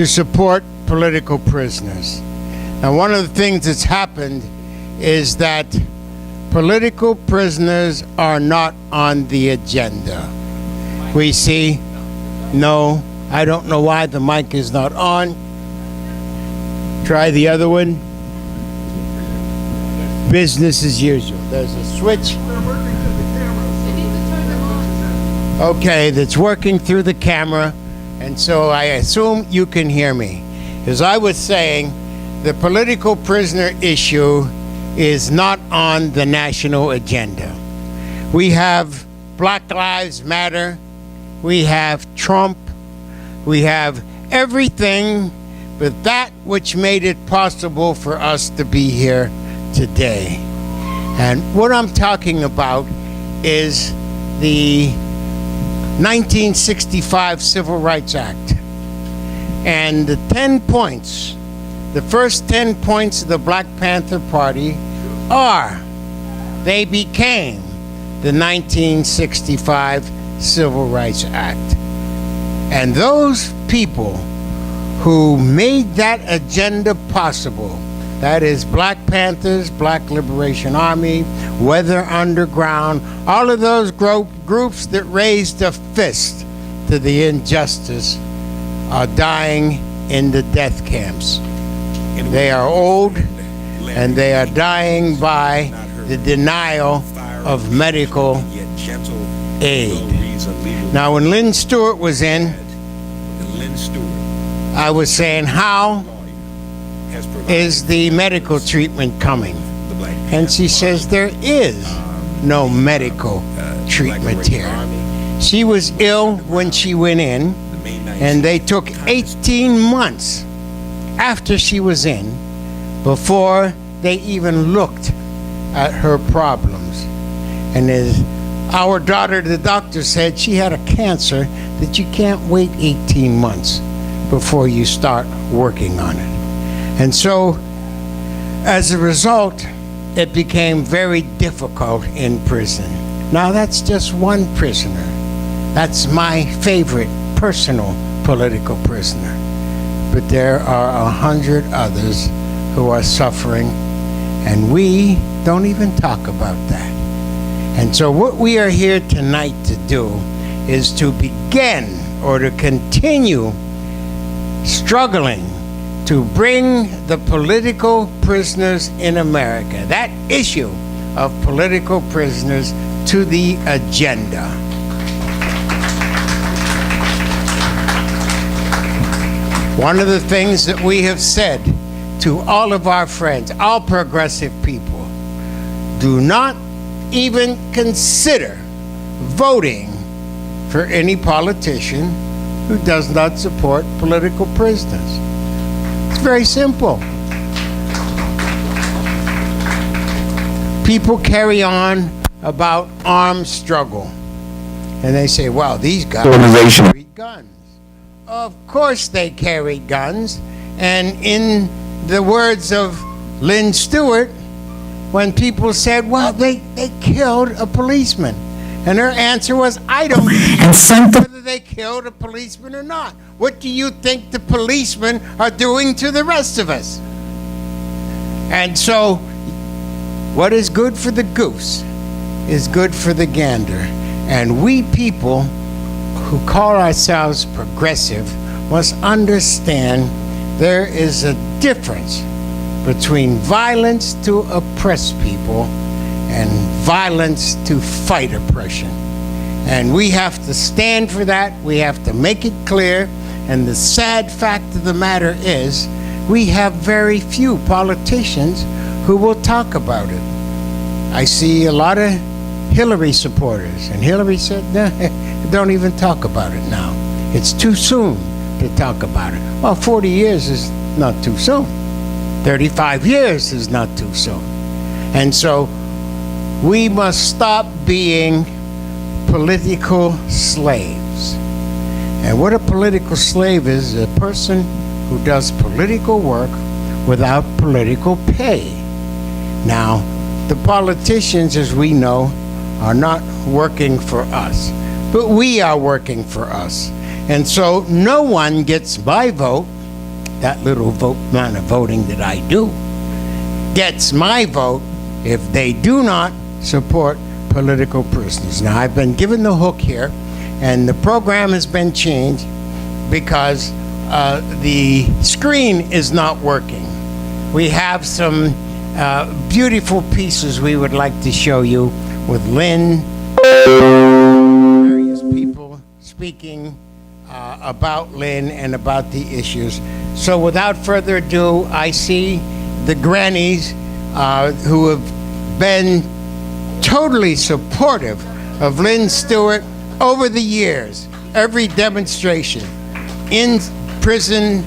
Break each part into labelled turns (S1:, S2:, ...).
S1: to support political prisoners. Now, one of the things that's happened is that political prisoners are not on the agenda. We see, no, I don't know why the mic is not on. Try the other one. Business as usual. There's a switch. Okay, that's working through the camera, and so I assume you can hear me. As I was saying, the political prisoner issue is not on the national agenda. We have Black Lives Matter, we have Trump, we have everything but that which made it possible for us to be here today. And what I'm talking about is the 1965 Civil Rights Act. And the 10 points, the first 10 points of the Black Panther Party are, they became the 1965 Civil Rights Act. And those people who made that agenda possible, that is Black Panthers, Black Liberation Army, Weather Underground, all of those groups that raised a fist to the injustice are dying in the death camps. They are old and they are dying by the denial of medical aid. Now, when Lynne Stewart was in, I was saying, how is the medical treatment coming? And she says, there is no medical treatment here. She was ill when she went in, and they took 18 months after she was in before they even looked at her problems. And as our daughter, the doctor, said, she had a cancer that you can't wait 18 months before you start working on it. And so, as a result, it became very difficult in prison. Now, that's just one prisoner. That's my favorite personal political prisoner. But there are 100 others who are suffering, and we don't even talk about that. And so what we are here tonight to do is to begin or to continue struggling to bring the political prisoners in America, that issue of political prisoners, to the agenda. One of the things that we have said to all of our friends, all progressive people, do not even consider voting for any politician who does not support political prisoners. It's very simple. People carry on about armed struggle, and they say, well, these guys carry guns. Of course they carry guns, and in the words of Lynne Stewart, when people said, well, they killed a policeman, and her answer was, I don't know whether they killed a policeman or not. What do you think the policemen are doing to the rest of us? And so, what is good for the goose is good for the gander. And we people who call ourselves progressive must understand there is a difference between violence to oppress people and violence to fight oppression. And we have to stand for that. We have to make it clear. And the sad fact of the matter is, we have very few politicians who will talk about it. I see a lot of Hillary supporters, and Hillary said, no, don't even talk about it now. It's too soon to talk about it. Well, 40 years is not too soon. 35 years is not too soon. And so we must stop being political slaves. And what a political slave is a person who does political work without political pay. Now, the politicians, as we know, are not working for us, but we are working for us. And so no one gets my vote that little amount of voting that I do, gets my vote if they do not support political prisoners. Now, I've been given the hook here, and the program has been changed because the screen is not working. We have some beautiful pieces we would like to show you with Lynne, various people speaking about Lynne and about the issues. So without further ado, I see the grannies who have been totally supportive of Lynne Stewart over the years, every demonstration, in prison,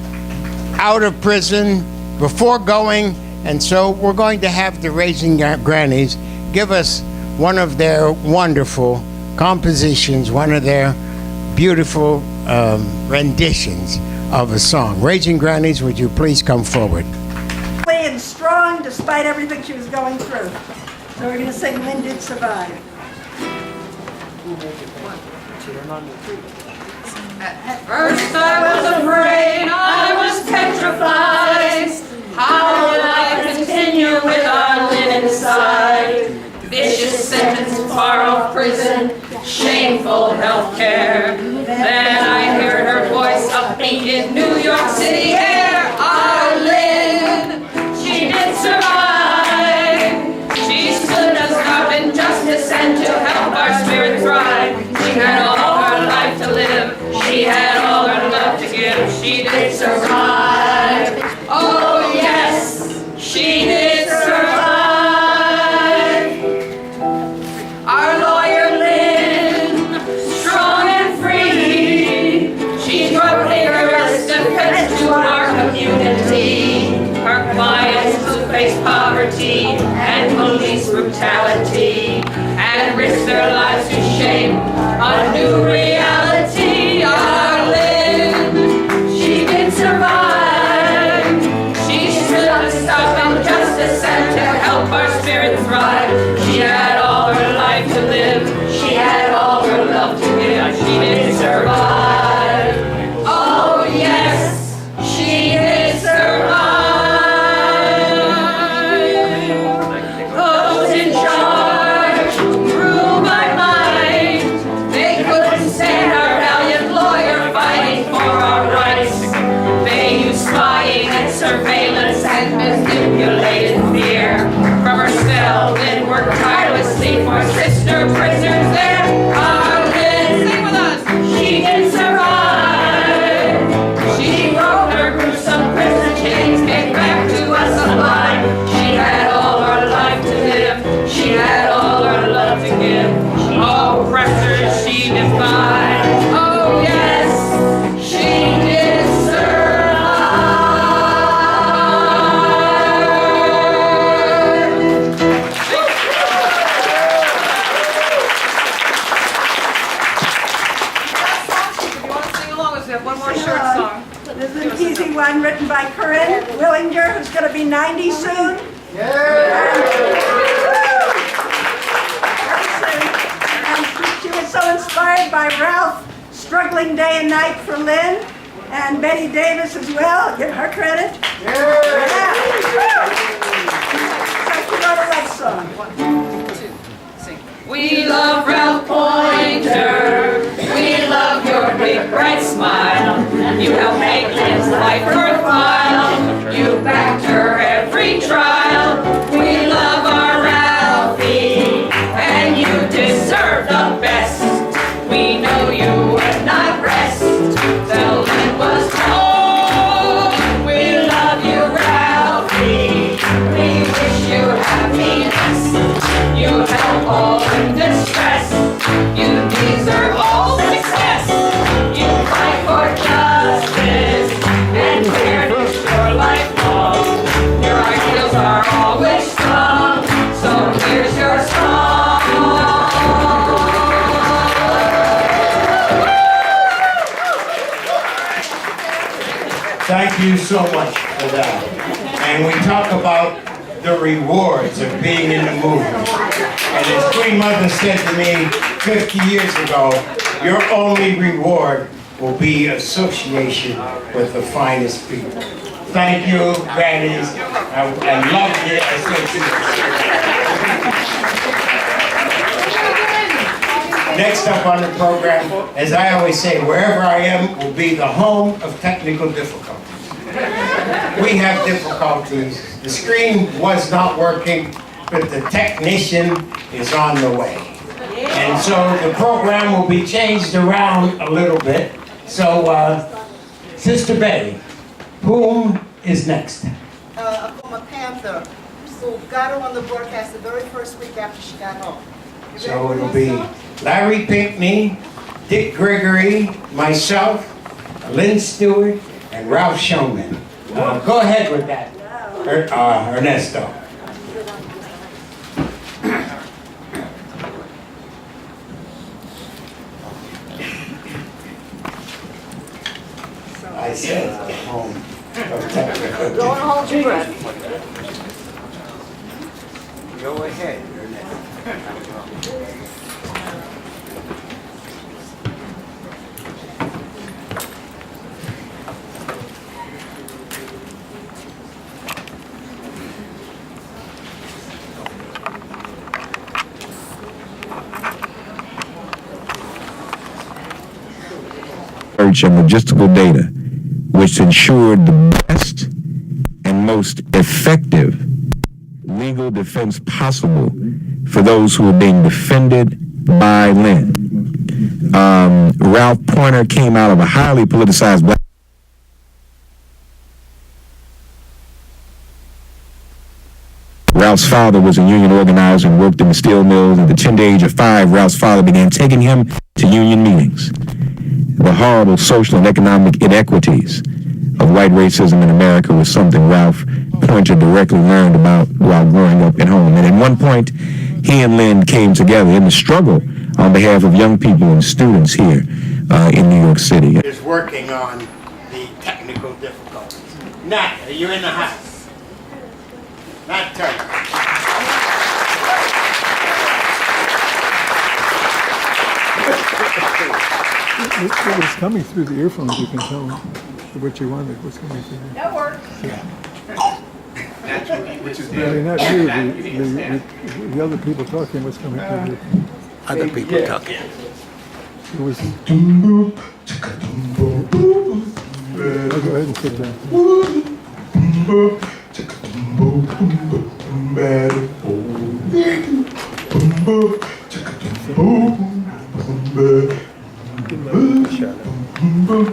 S1: out of prison, before going. And so we're going to have the Raising Grannies give us one of their wonderful compositions, one of their beautiful renditions of a song. Raising Grannies, would you please come forward?
S2: And strong despite everything she was going through. So we're going to sing Lynne Did Survive.
S3: At first I was afraid, I was petrified. How will I continue with our Lynne inside? Vicious sentence, far off prison, shameful health care. Then I heard her voice upbeat in New York City air. Our Lynne, she did survive. She stood us up in justice and to help our spirit thrive. She had all her life to live. She had all her love to give. She did survive. Oh yes, she did survive. Our lawyer Lynne, strong and free, she brought rigorous defense to our community. Her clients who face poverty and police brutality and risk their lives to shape a new reality. Our Lynne, she did survive. She stood up to stop injustice and to help our spirit thrive. She had all her life to live. She had all her love to give. She did survive. Oh yes, she did survive. Those in charge rule by might. They couldn't stand our valiant lawyer fighting for our rights. They used spying and surveillance and manipulated fear. From her cell, Lynne worked tirelessly for sister prisoners there. Our Lynne, sing with us. She did survive. She broke her gruesome prison chains, came back to us alive. She had all her life to live. She had all her love to give. All oppressors she defied. Oh yes, she did survive. If you want to sing along with us, we have one more short song.
S2: This is an easy one written by Corinne Willinger, who's going to be 90 soon. And she was so inspired by Ralph struggling day and night for Lynne, and Betty Davis as well. Give her credit. Yeah. So she wrote a love song.
S3: 1, 2, sing. We love Ralph Pointer. We love your big bright smile. You helped make Lynne's life worthwhile. You backed her every trial. We love our Ralphie, and you deserve the best. We know you would not rest till Lynne was home. We love you, Ralphie. We wish you happiness. You help all in distress. You deserve all success. You fight for justice and fairness your life long. Your ideals are always strong. So here's your song.
S1: Thank you so much for that. And we talk about the rewards of being in the movement. And as Queen Mother said to me 50 years ago, your only reward will be association with the finest people. Thank you, Grannies. I love the association. Next up on the program, as I always say, wherever I am will be the home of technical difficulties. We have difficulties. The screen was not working, but the technician is on the way. And so the program will be changed around a little bit. So, Sister Betty, whom is next?
S4: A former Panther who got her on the broadcast the very first week after she got home.
S1: So it'll be Larry Pinckney, Dick Gregory, myself, Lynne Stewart, and Ralph Showman. Go ahead with that, Ernesto. I said home of technical.
S4: Don't hold your breath.
S1: Go ahead, Ernesto.
S5: And logistical data, which ensured the best and most effective legal defense possible for those who were being defended by Lynne. Ralph Pointer came out of a highly politicized black. Ralph's father was a union organizer and worked in the steel mills. At the tender age of 5, Ralph's father began taking him to union meetings. The horrible social and economic inequities of white racism in America was something Ralph Pointer directly learned about while growing up at home. And at one point, he and Lynne came together in the struggle on behalf of young people and students here in New York City.
S1: Is working on the technical difficulties. Nat, are you in the house? Nat Turner.
S6: It was coming through the earphones, you can tell what you wanted was coming through.
S2: That worked.
S6: I mean, not you, the other people talking was coming through.
S1: Other people talking.
S6: It was, I'll go ahead and sit down.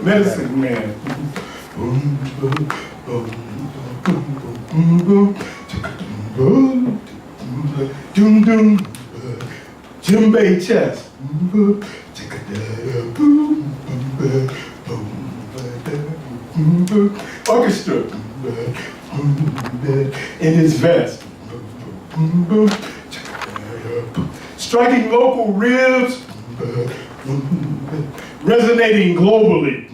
S7: Medicine man. Djembe chest. Orchestra. In his vest. Striking local ribs. Resonating globally.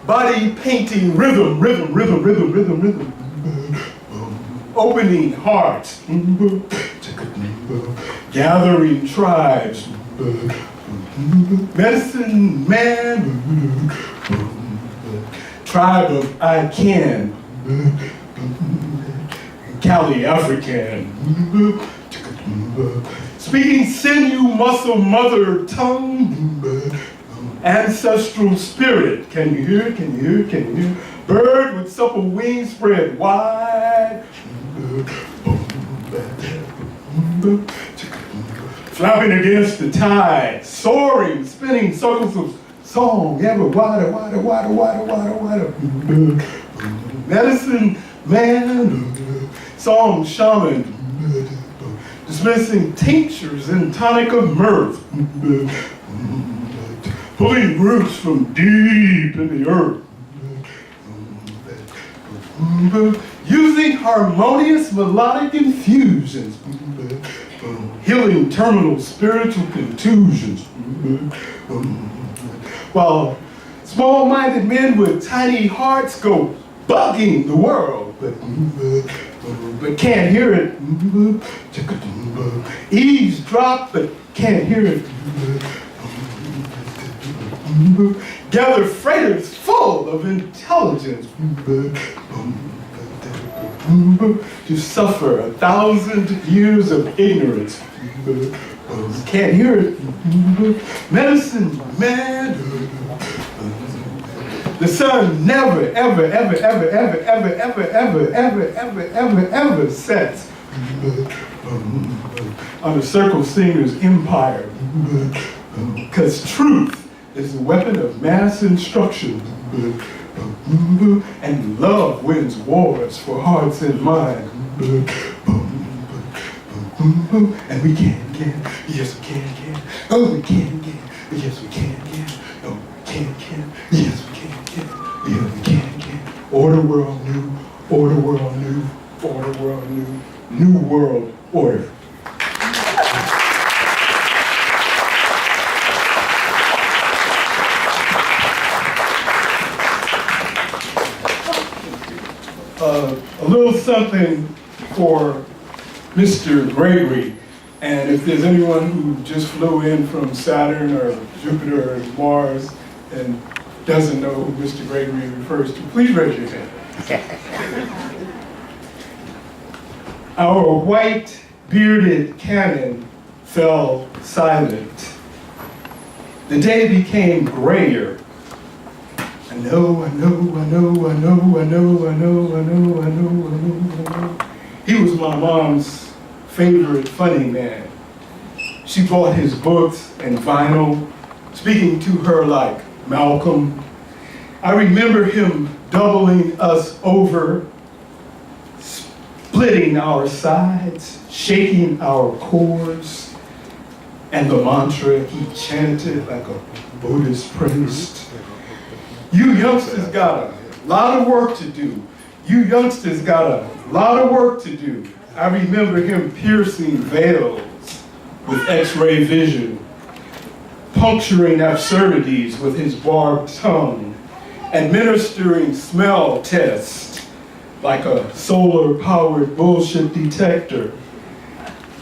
S7: Body painting rhythm. Opening hearts. Gathering tribes. Medicine man. Tribe of I can. Cali African. Speaking sinew, muscle, mother tongue, ancestral spirit. Can you hear it? Can you hear it? Can you hear it? Bird with supple wings spread wide. Flapping against the tide, soaring, spinning circles of song, ever wider. Medicine man, song shaman. Dismissing tinctures and tonic of mirth. Pulling roots from deep in the earth. Using harmonious melodic infusions. Healing terminal spiritual contusions. While small-minded men with tiny hearts go bugging the world, but can't hear it. Eavesdrop, but can't hear it. gather freighters full of intelligence to suffer 1,000 years of ignorance. Can't hear it. Medicine man. The sun never, ever, ever, ever, ever, ever, ever, ever, ever, ever, ever, ever sets on the circle singer's empire. Because truth is the weapon of mass instruction. And love wins wars for hearts and minds. And we can, yes we can. Oh, we can, yes we can. Oh, we can, yes we can. Yeah, we can. Order world new, order world new, order world new, new world order. A little something for Mr. Gregory, and if there's anyone who just flew in from Saturn or Jupiter or Mars and doesn't know who Mr. Gregory refers to, please raise your hand. Our white bearded cannon fell silent. The day became grayer. I know. He was my mom's favorite funny man. She bought his books and vinyl, speaking to her like Malcolm. I remember him doubling us over, splitting our sides, shaking our cords, and the mantra he chanted like a Buddhist priest. You youngsters got a lot of work to do. You youngsters got a lot of work to do. I remember him piercing veils with X-ray vision, puncturing absurdities with his barbed tongue, administering smell tests like a solar-powered bullshit detector.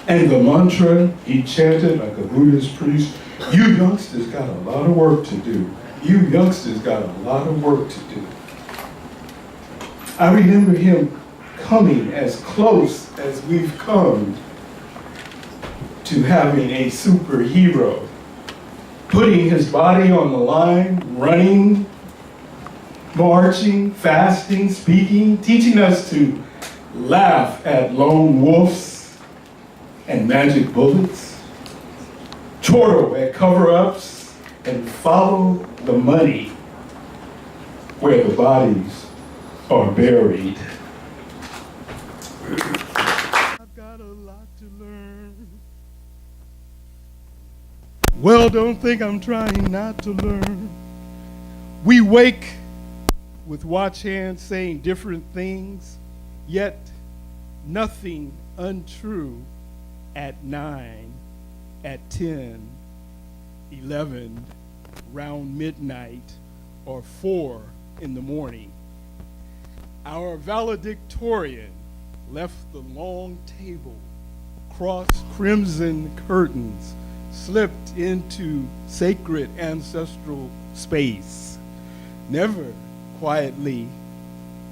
S7: And the mantra he chanted like a Buddhist priest, you youngsters got a lot of work to do. You youngsters got a lot of work to do. I remember him coming as close as we've come to having a superhero, putting his body on the line, running, marching, fasting, speaking, teaching us to laugh at lone wolves and magic bullets, chortle at cover-ups, and follow the money where the bodies are buried. I've got a lot to learn. Well, don't think I'm trying not to learn. We wake with watch hands saying different things, yet nothing untrue at 9, at 10, 11, round midnight, or 4 in the morning. Our valedictorian left the long table, crossed crimson curtains, slipped into sacred ancestral space, never quietly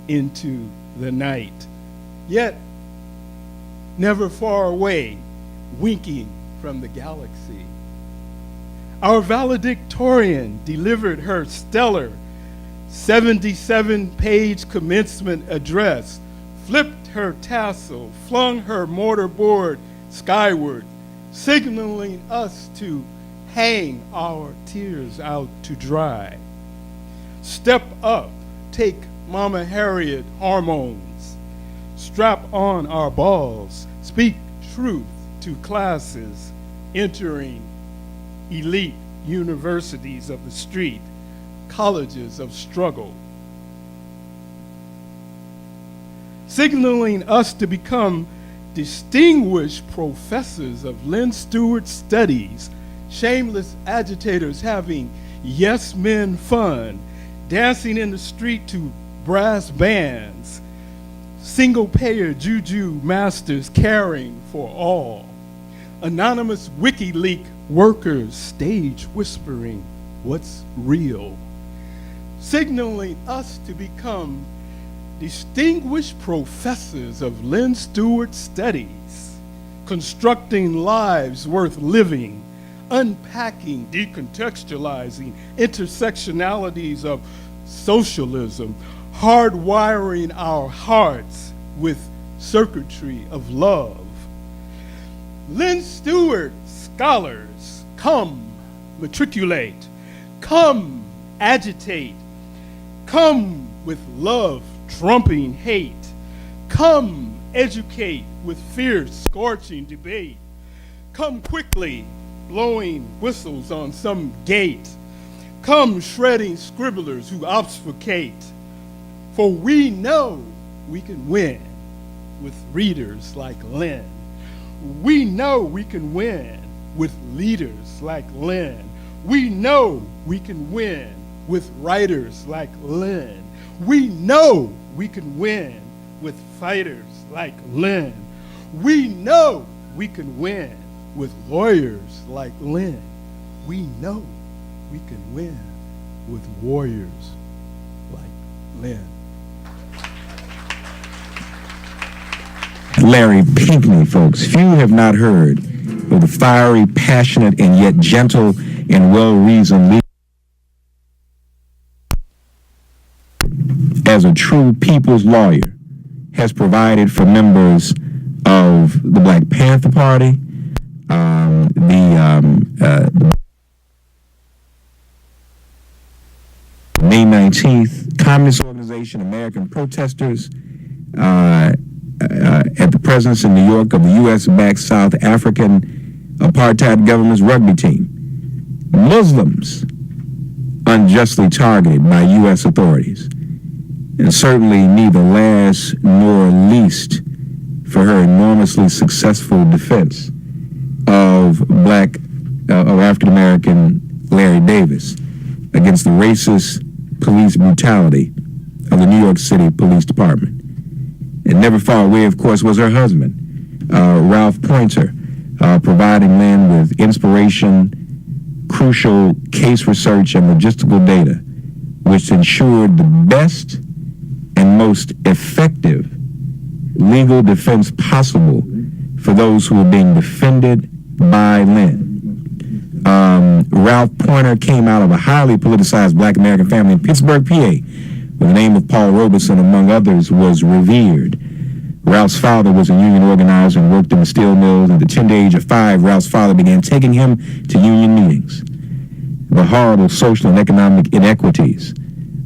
S7: into the night, yet never far away, winking from the galaxy. Our valedictorian delivered her stellar 77-page commencement address, flipped her tassel, flung her mortarboard skyward, signaling us to hang our tears out to dry. Step up, take Mama Harriet hormones, strap on our balls, speak truth to classes entering elite universities of the street, colleges of struggle, signaling us to become distinguished professors of Lynne Stewart studies, shameless agitators having yes men fun, dancing in the street to brass bands, single-payer juju masters caring for all, anonymous WikiLeaks workers stage whispering what's real, signaling us to become distinguished professors of Lynne Stewart studies, constructing lives worth living, unpacking, decontextualizing intersectionalities of socialism, hardwiring our hearts with circuitry of love. Lynne Stewart scholars, come matriculate, come agitate, come with love trumping hate, come educate with fierce scorching debate, come quickly blowing whistles on some gate, come shredding scribblers who obfuscate, for we know we can win with readers like Lynne. We know we can win with leaders like Lynne. We know we can win with writers like Lynne. We know we can win with fighters like Lynne. We know we can win with lawyers like Lynne. We know we can win with warriors like Lynne.
S5: Larry Pinckney, folks. Few have not heard of the fiery, passionate, and yet gentle and well-reasoned leader. As a true people's lawyer, has provided for members of the Black Panther Party, the May 19th Communist Organization, American protesters, at the presence in New York of the U.S.-backed South African apartheid government's rugby team. Muslims unjustly targeted by U.S. authorities. And certainly neither last nor least for her enormously successful defense of African-American Larry Davis against the racist police brutality of the New York City Police Department. And never far away, of course, was her husband, Ralph Pointer, providing Lynne with inspiration, crucial case research, and logistical data, which ensured the best and most effective legal defense possible for those who were being defended by Lynne. Ralph Pointer came out of a highly politicized Black American family in Pittsburgh, PA, where the name of Paul Robeson, among others, was revered. Ralph's father was a union organizer and worked in the steel mills. At the tender age of 5, Ralph's father began taking him to union meetings. The horrible social and economic inequities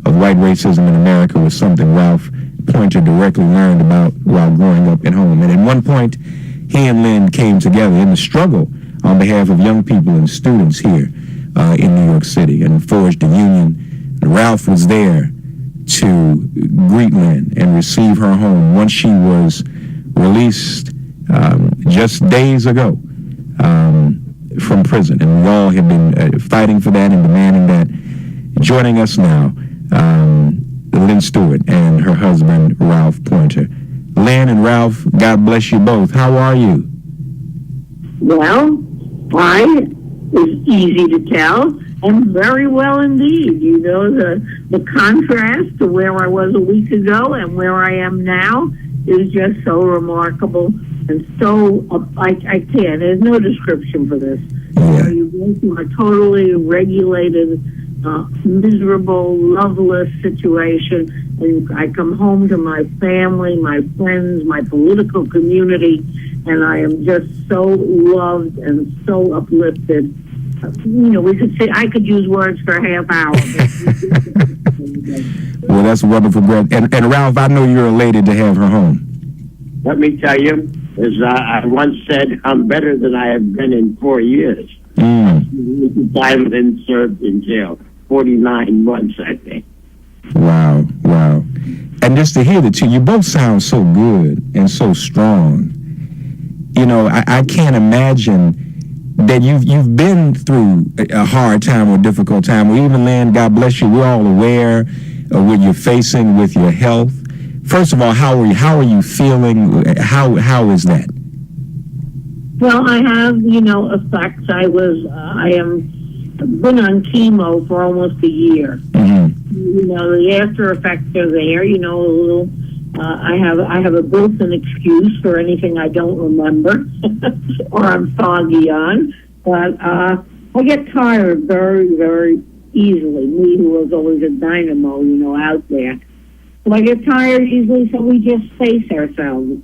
S5: of white racism in America was something Ralph Pointer directly learned about while growing up at home. And at one point, he and Lynne came together in the struggle on behalf of young people and students here in New York City and forged a union. And Ralph was there to greet Lynne and receive her home once she was released just days ago from prison. And we all have been fighting for that and demanding that. Joining us now, Lynne Stewart and her husband, Ralph Pointer. Lynne and Ralph, God bless you both. How are you?
S8: Well, fine. It's easy to tell. And very well indeed. You know, the contrast to where I was a week ago and where I am now is just so remarkable and so, I can't, there's no description for this.
S5: Yeah.
S8: You go from a totally regulated, miserable, loveless situation, and I come home to my family, my friends, my political community, and I am just so loved and so uplifted. You know, I could use words for a half hour.
S5: Well, that's wonderful, Greg. And Ralph, I know you're elated to have her home.
S9: Let me tell you, as I once said, I'm better than I have been in 4 years. I've been served in jail 49 months, I think.
S5: Wow. And just to hear the two, you both sound so good and so strong. You know, I can't imagine that you've been through a hard time or difficult time. Or even, Lynne, God bless you, we're all aware of what you're facing with your health. First of all, how are you feeling? How is that?
S8: Well, I have, effects. I am been on chemo for almost a year. You know, the after effects are there. You know, a little. I have a built-in excuse for anything I don't remember or I'm foggy on. But I get tired very, very easily. Me, who was always a dynamo, you know, out there. So I get tired easily, so we just face ourselves.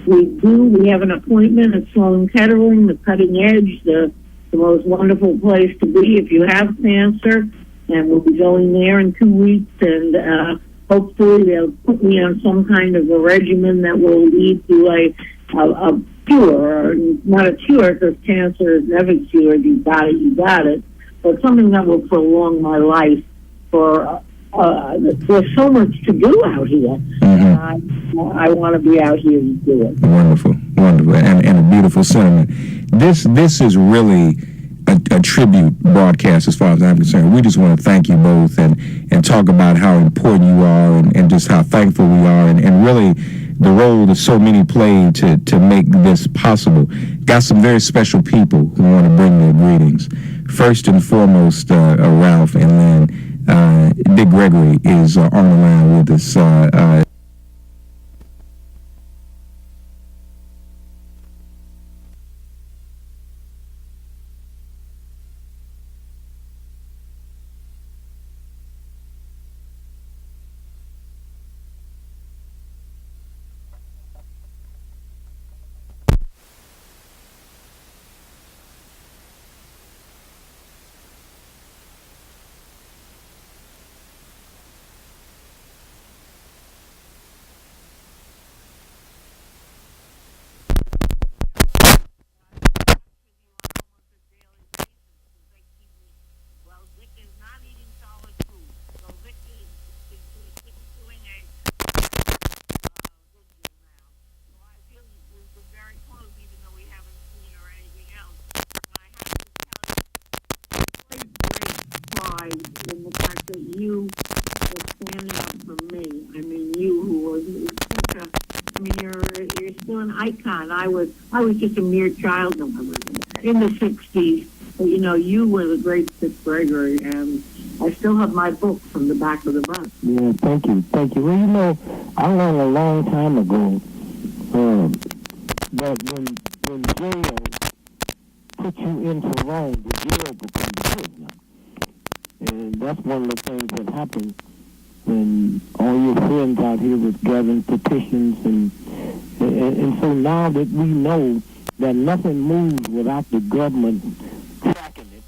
S8: We have an appointment at Sloan Kettering, the cutting edge, the most wonderful place to be if you have cancer. And we'll be going there in 2 weeks, and hopefully they'll put me on some kind of a regimen that will lead to a cure, or not a cure, because cancer is never cured. You got it. But something that will prolong my life. There's so much to do out here. And I want to be out here to do it.
S5: Wonderful, and a beautiful sentiment. This is really a tribute broadcast as far as I'm concerned. We just want to thank you both and talk about how important you are and just how thankful we are and really the role that so many played to make this possible. Got some very special people who want to bring their greetings. First and foremost, Ralph and Lynne. Dick Gregory is on the line with us.
S8: In the fact that you were standing up for me. I mean, you who was such a, I mean, you're still an icon. I was just a mere child in the 60s. But, you know, you were the great Dick Gregory, and I still have my book from the back of the bus.
S10: Yeah, thank you. Well, you know, I learned a long time ago that when jail puts you into wrong, the jail becomes prisoner. And that's one of the things that happened when all your friends out here was gathering petitions. And so now that we know that nothing moves without the government tracking it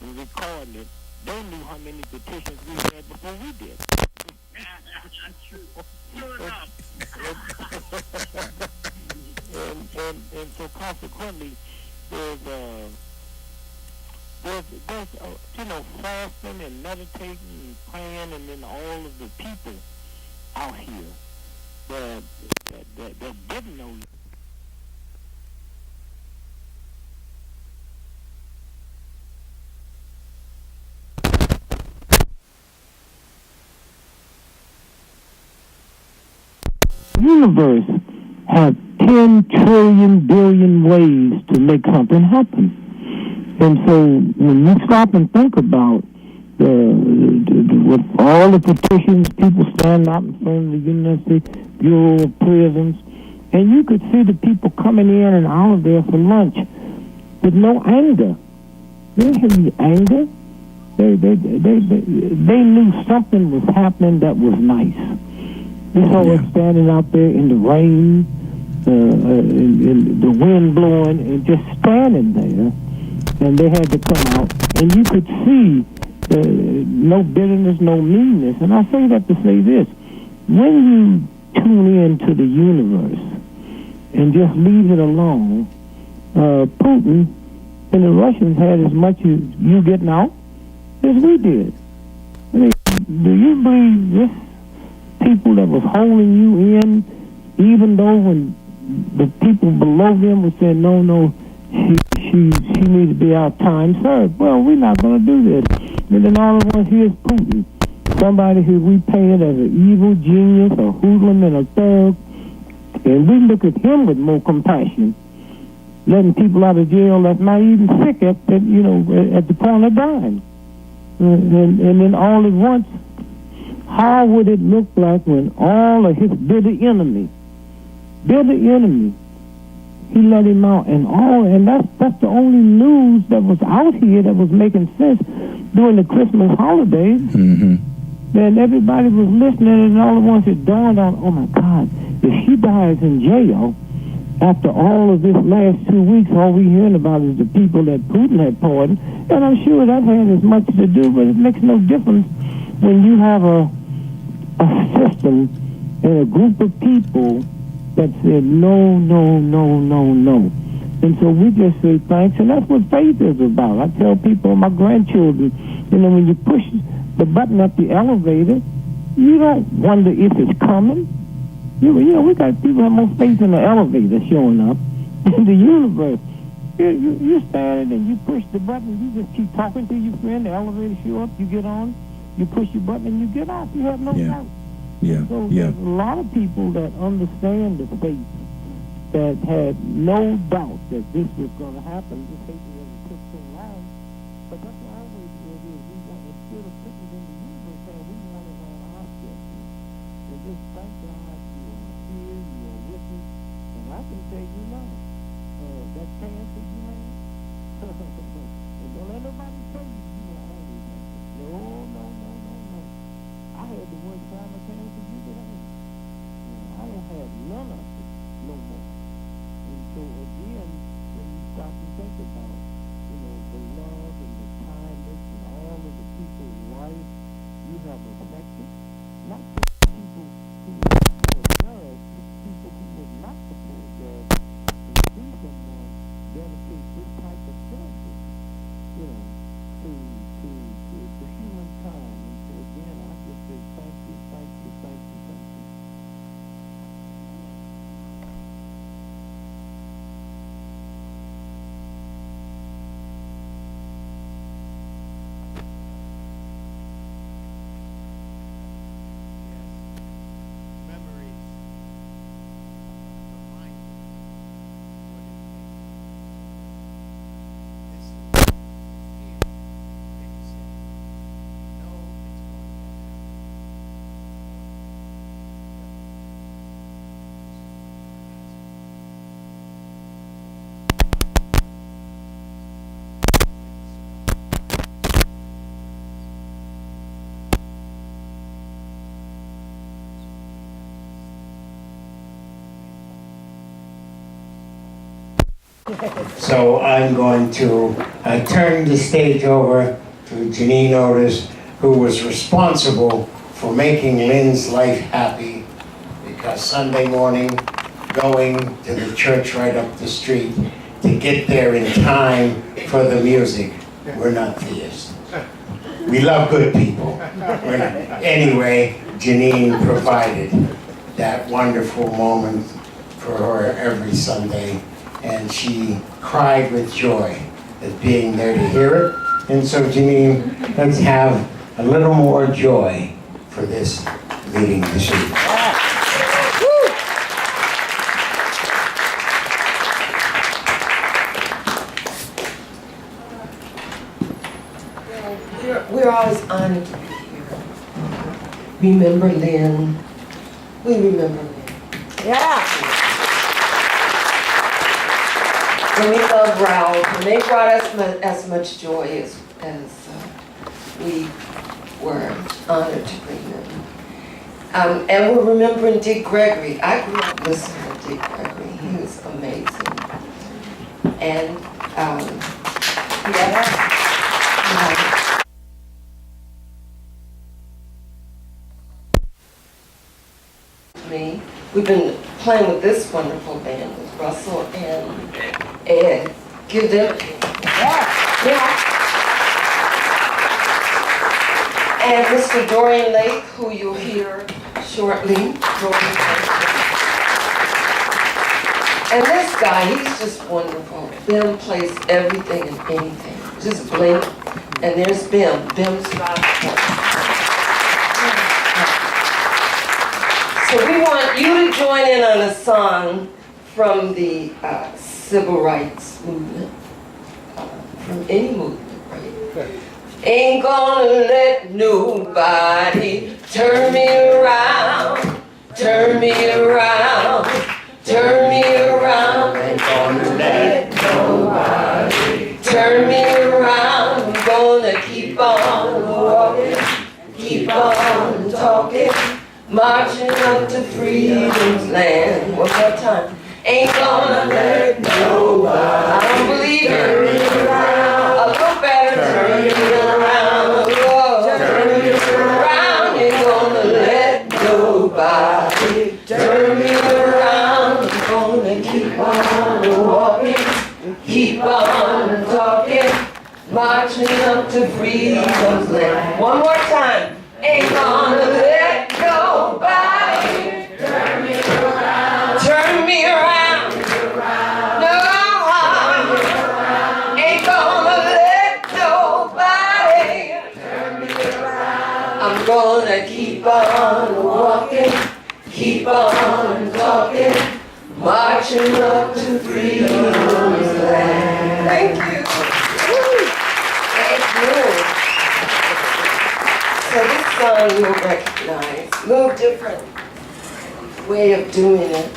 S10: and recording it, they knew how many petitions we had before we did. True enough. and so consequently, there's you know, fasting and meditating and praying, and then all of the people out here that didn't know. The universe has 10 trillion billion ways to make something happen. And so when you stop and think about with all the petitions, people stand out in front of the University Bureau of Prisons, and you could see the people coming in and out of there for lunch with no anger. They didn't have any anger. They knew something was happening that was nice. We saw us standing out there in the rain, in the wind blowing, and just standing there. And they had to come out, and you could see no bitterness, no meanness. And I say that to say this: when you tune into the universe and just leave it alone, Putin and the Russians had as much as you getting out as we did. I mean, do you believe this people that was holding you in, even though when the people below them were saying, no, she needs to be our time served. Well, we're not going to do this. And then all of us, here's Putin, somebody who we painted as an evil genius, a hoodlum, and a thug. And we look at him with more compassion letting people out of jail that's not even sick at the point of dying. And then all at once, how would it look like when all of his bitter enemy, he let him out, and that's the only news that was out here that was making sense during the Christmas holidays.
S5: Mm-hmm.
S10: Then everybody was listening, and all at once it dawned on, oh my God, if he dies in jail, after all of this last 2 weeks, all we hearing about is the people that Putin had pardoned, and I'm sure that had as much to do, but it makes no difference when you have a system and a group of people that said no, no, no, no, no. And so we just say thanks, and that's what faith is about. I tell people, my grandchildren, when you push the button at the elevator, you don't wonder if it's coming. We got people who have more faith in the elevator showing up in the universe. You stand and you push the button, you just keep talking to your friend, the elevator show up, you get on, you push your button and you get off. You have no doubt. So there's a lot of people that understand the faith, that had no doubt that this was going to happen. Just hate that it took so long. But that's always what it is. We want, instead of putting it in the universe, we want it on our schedule. So just thank God you are here, you are with us. And I can tell you now, that cancer you have, and don't let nobody tell you you are always cancer. No. I had the worst form of cancer you could have. I don't have none of it no more. And so again, when you stop and think about, the love and the kindness and all of the people in life you have affected, not just people who were judged, but people who were not supposed to judge, and see someone dedicate this type of service, to humankind. And so again, I just say thank you.
S1: So I'm going to turn the stage over to Janine Otis, who was responsible for making Lynne's life happy, because Sunday morning, going to the church right up the street to get there in time for the music. We're not theists. We love good people. Anyway, Janine provided that wonderful moment for her every Sunday, and she cried with joy at being there to hear it. And so, Janine, let's have a little more joy for this meeting this evening.
S11: We're always honored to be here. Remember Lynne. We remember Lynne.
S2: Yeah.
S11: And we love Ralph, and they brought us as much joy as we were honored to bring them. And we're remembering Dick Gregory. I grew up listening to Dick Gregory. He was amazing. And we've been playing with this wonderful band with Russell and Ed. Give them yeah. And Mr. Dorian Lake, who you'll hear shortly. And this guy, he's just wonderful. Bim plays everything and anything. Just blink, and there's Bim. Bim's about So we want you to join in on a song from the civil rights movement, from any movement, right? Ain't gonna let nobody turn me around, turn me around, turn me around. Ain't gonna let nobody turn me around. I'm gonna keep on walking, keep on talking, marching up to freedom's land. One more time. Ain't gonna let nobody. I don't believe it. A little better. Turn me around. Oh, turn me around. Ain't gonna let nobody turn me around. I'm gonna keep on walking, keep on talking, marching up to freedom's land. One more time. Ain't gonna let nobody turn me around. Turn me around. No, ain't gonna let nobody turn me around. I'm gonna keep on walking, keep on talking, marching up to freedom's land. Thank you. Thank you. So this song you'll recognize, a little different way of doing it.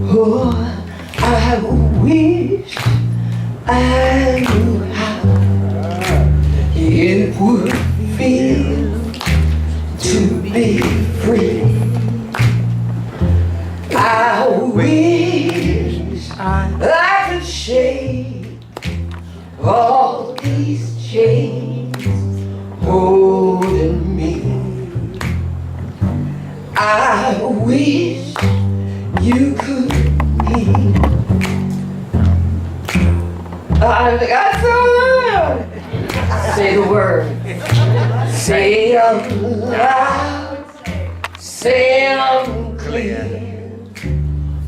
S11: Oh, I wish I knew how it would feel to be free. I wish I could shake all these chains holding me. I wish you could hear. I got so loud. Say the word. Say them loud. Say them clear.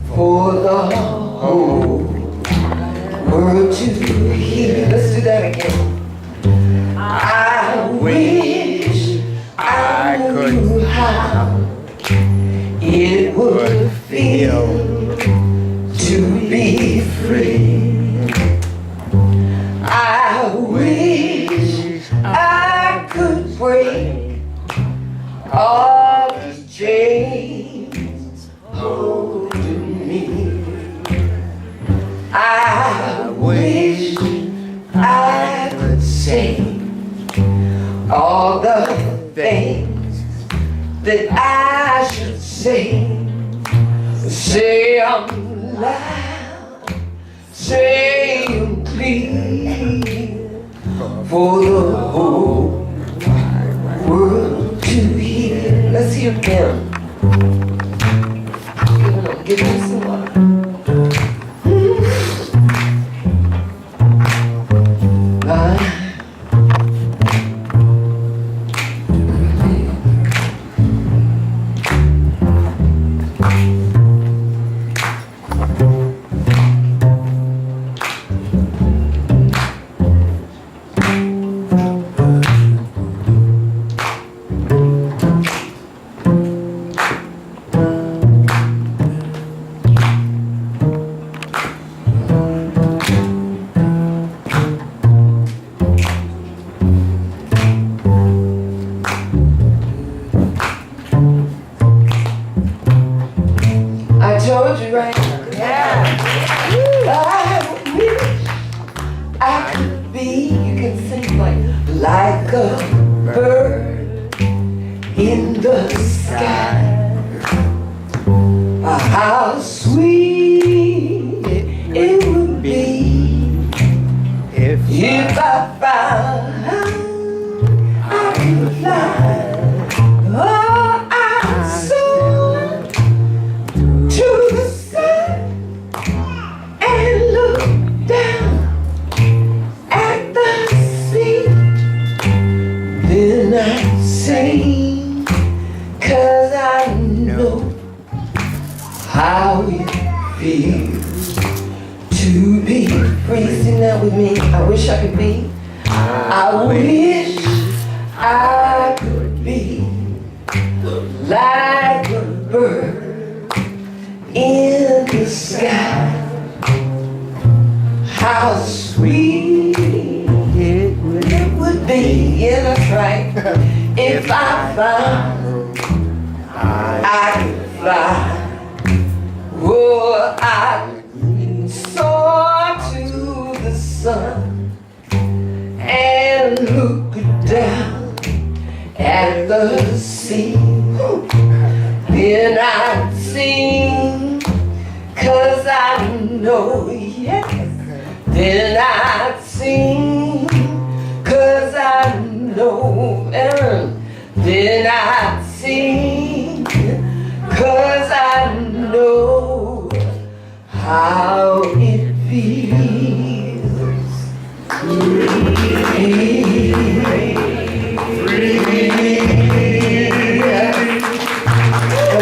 S11: For the whole world to hear. Let's do that again. I wish I knew how it would feel to be free. I wish I could break all these chains holding me. I wish I could say all the things that I should say. Say 'em loud, say 'em clear, for the whole world to hear. Let's hear it again. Give me some water. Please sing that with me. I wish I could be. I wish I could be like a bird in the sky. How sweet it would be, yeah, that's right, if I found I could fly. Oh, I soar to the sun and look down at the sea. Then I'd sing, 'cause I know, yes. Then I'd sing, 'cause I know. Then I'd sing, 'cause I know how it feels. And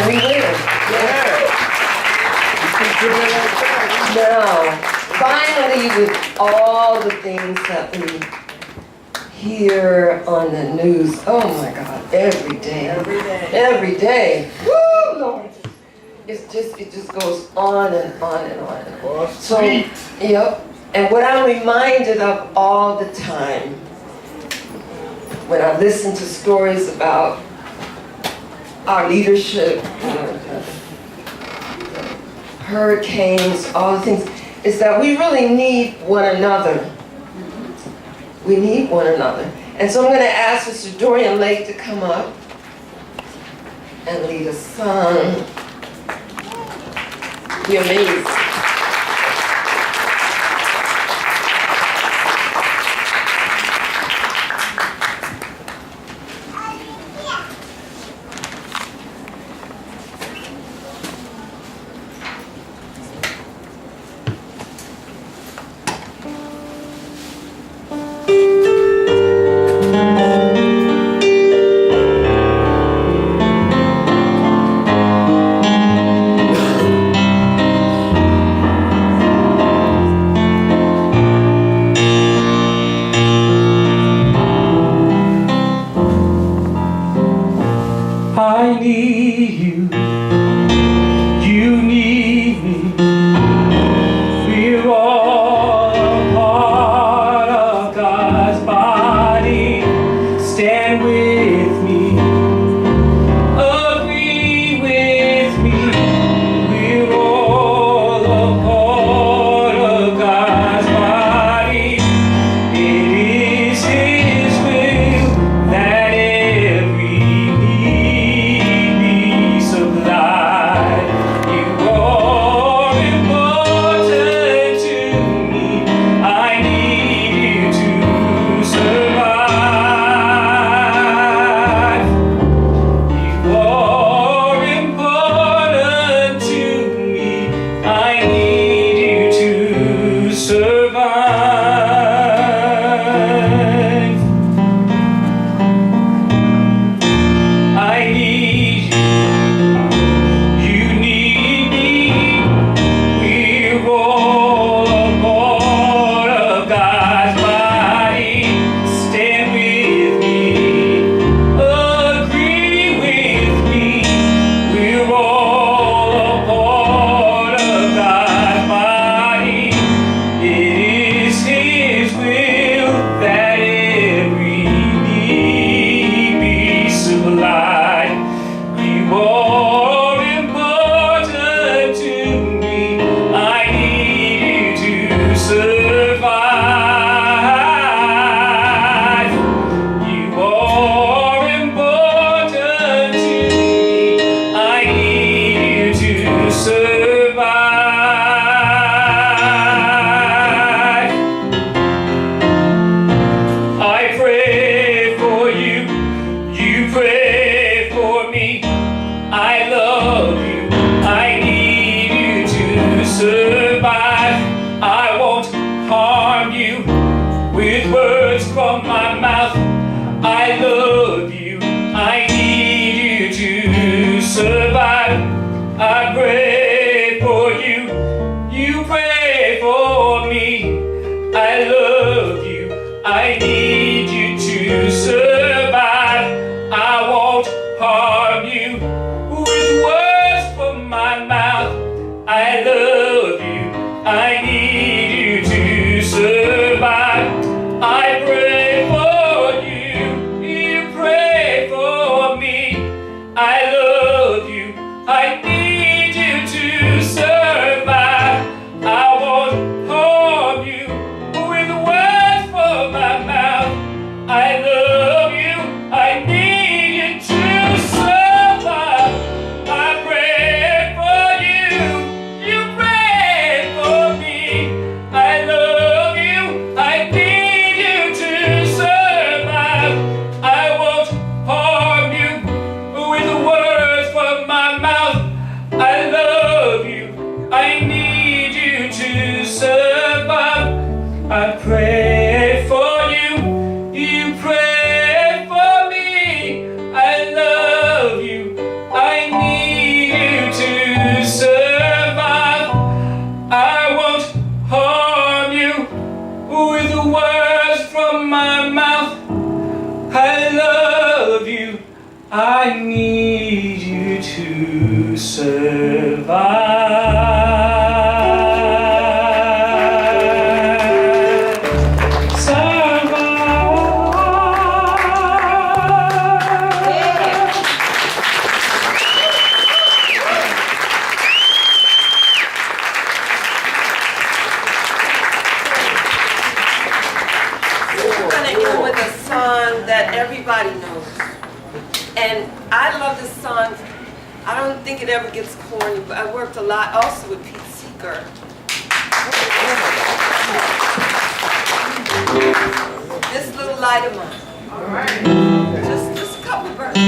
S11: we will. Now, finally, with all the things that we hear on the news, oh my God, every day. Every day. Woo, Lord. It just goes on and on and on and on. So, yep. And what I'm reminded of all the time when I listen to stories about our leadership, hurricanes, all the things, is that we really need one another. We need one another. And so I'm going to ask Sister Dorian Lake to come up and lead a song. Be amazed.
S12: I need you, you need me, we're all a part of God's body. Stand with me, agree with me, we're all a part of God's body. It is His will that every need be supplied. You are important to me. I need you to survive. You are important to me. I need you to survive. I need you, you need me. We're all a part of God's body. Stand with me, agree with me. We're all a part of God's body. It is His will that every need be supplied. You are important to me. I need you to survive. You are important to me. I need you to survive. I pray for you, you pray for me. I love you, I need you to survive. I won't harm you with words from my mouth. I love you, I need you to survive. I pray for you, you pray for me. with the words from my mouth. I love you, I need you to survive.
S11: That everybody knows. And I love this song. I don't think it ever gets corny, but I worked a lot also with Pete Seeger. This little light of mine. All right. Just a couple verses.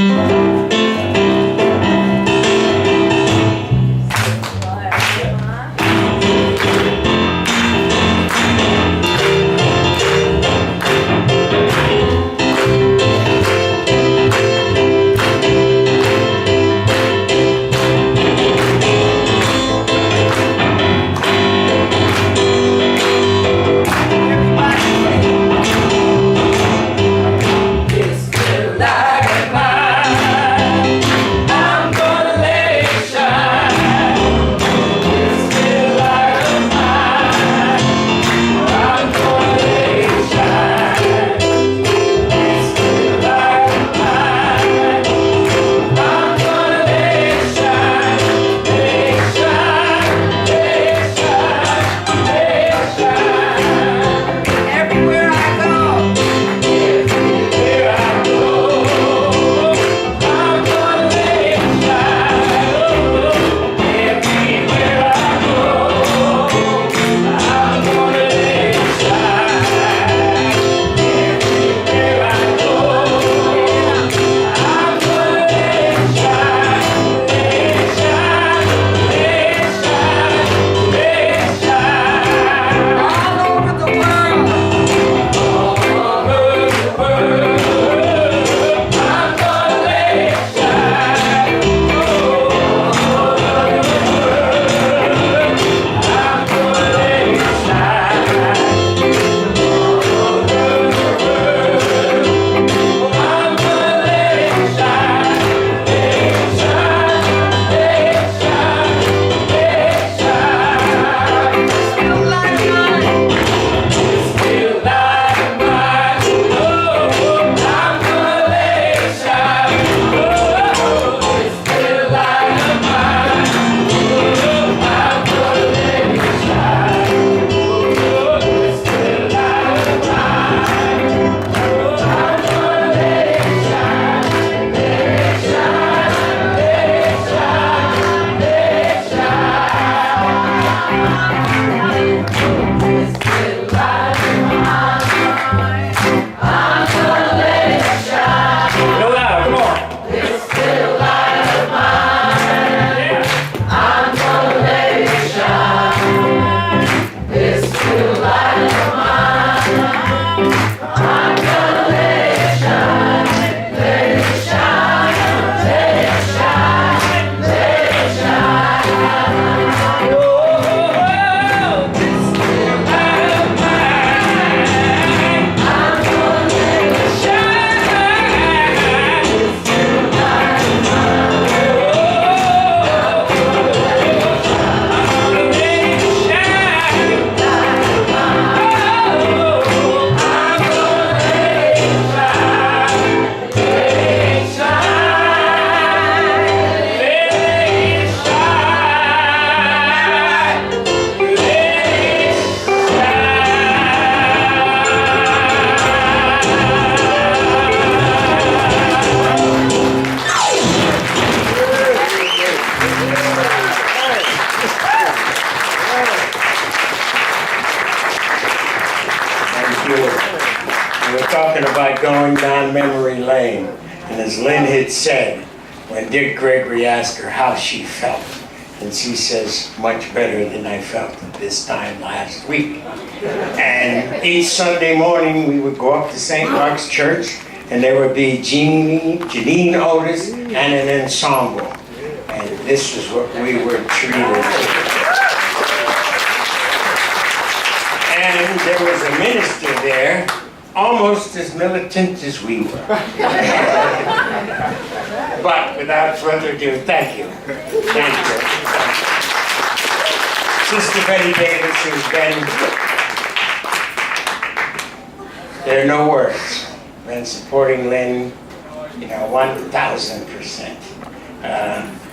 S13: About going down memory lane, and as Lynn had said, when Dick Gregory asked her how she felt, and she says, much better than I felt at this time last week. And each Sunday morning we would go up to St. Mark's Church, and there would be Janine Otis and an ensemble, and this is what we were treated to. And And there was a minister there, almost as militant as we were. But without further ado, thank you. Thank you. Sister Betty Davis has been, there are no words, been supporting Lynn, 1,000%,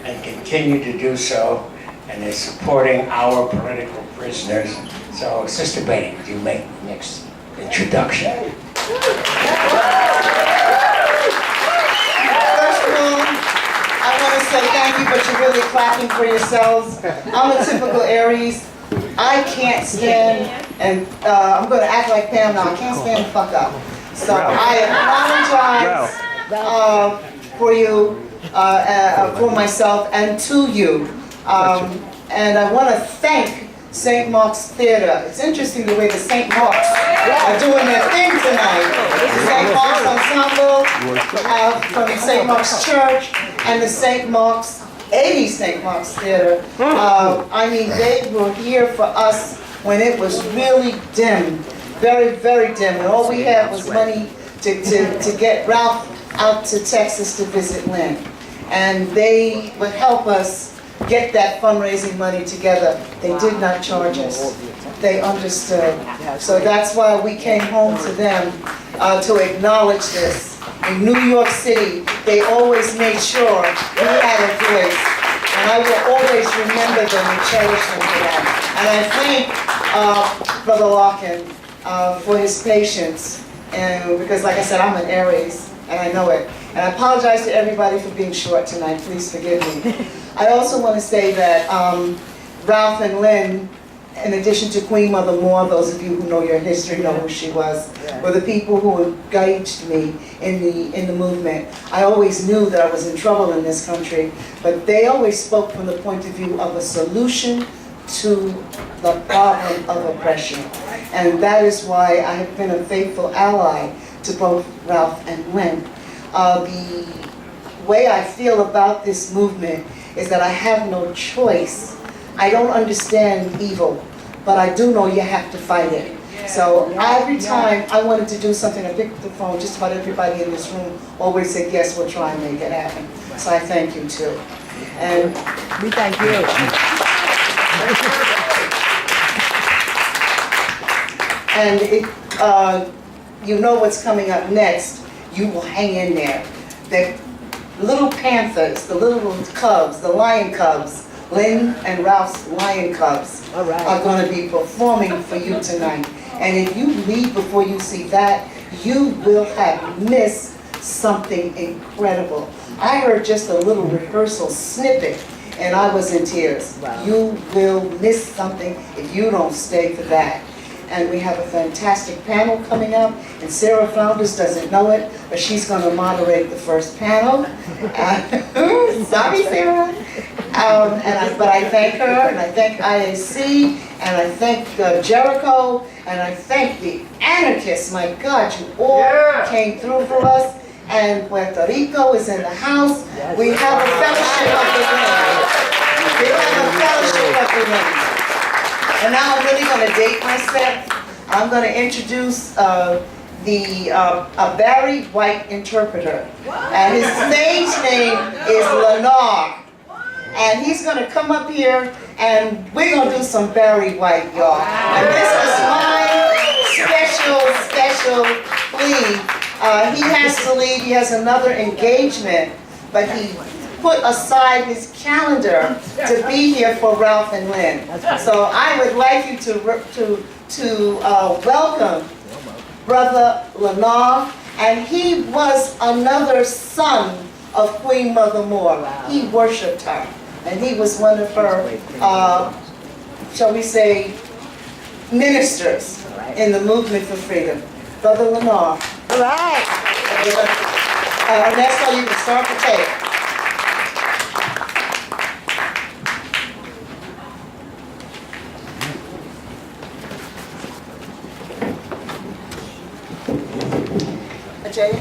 S13: and continue to do so, and is supporting our political prisoners. So, Sister Betty, would you make the next introduction?
S4: First of all, I want to say thank you, but you're really clapping for yourselves. I'm a typical Aries. I can't stand, and I'm going to act like Pam now, I can't stand the fuck up. So I apologize for you, for myself, and to you. And I want to thank St. Mark's Theater. It's interesting the way the St. Mark's are doing their thing tonight. The St. Mark's Ensemble from St. Mark's Church and the St. Mark's, 80 St. Mark's Theater. I mean, they were here for us when it was really dim, very, very dim. And all we had was money to get Ralph out to Texas to visit Lynn. And they would help us get that fundraising money together. They did not charge us. They understood. So that's why we came home to them to acknowledge this. In New York City, they always made sure we had a voice. And I will always remember them and cherish them for that. And I thank Brother Larkin for his patience. And because like I said, I'm an Aries, and I know it. And I apologize to everybody for being short tonight. Please forgive me. I also want to say that Ralph and Lynn, in addition to Queen Mother Moore, those of you who know your history know who she was, were the people who engaged me in the movement. I always knew that I was in trouble in this country, but they always spoke from the point of view of a solution to the problem of oppression. And that is why I have been a faithful ally to both Ralph and Lynn. The way I feel about this movement is that I have no choice. I don't understand evil, but I do know you have to fight it. So every time I wanted to do something, I picked up the phone, just about everybody in this room always said, yes, we'll try and make it happen. So I thank you too. And we thank you. And you know what's coming up next. You will hang in there. The little Panthers, the little Cubs, the Lion Cubs, Lynn and Ralph's Lion Cubs are going to be performing for you tonight. And if you leave before you see that, you will have missed something incredible. I heard just a little rehearsal snippet and I was in tears. You will miss something if you don't stay for that. And we have a fantastic panel coming up, and Sarah Founders doesn't know it, but she's going to moderate the first panel. Sorry, Sarah. But I thank her, and I thank IAC, and I thank Jericho, and I thank the anarchists. My God, you all came through for us. And Puerto Rico is in the house. We have a fellowship of the wind. We have a fellowship of the wind. And now I'm really going to date myself. I'm going to introduce a Barry White interpreter. And his stage name is Lenore. And he's going to come up here and we're going to do some Barry White, y'all. And this is my special plea. He has to leave. He has another engagement, but he put aside his calendar to be here for Ralph and Lynn. So I would like you to welcome Brother Lenore, and he was another son of Queen Mother Moore. He worshipped her, and he was one of her, shall we say, ministers in the movement for freedom. Brother Lenore. All right. Ernesto, you can start the tape. Jay?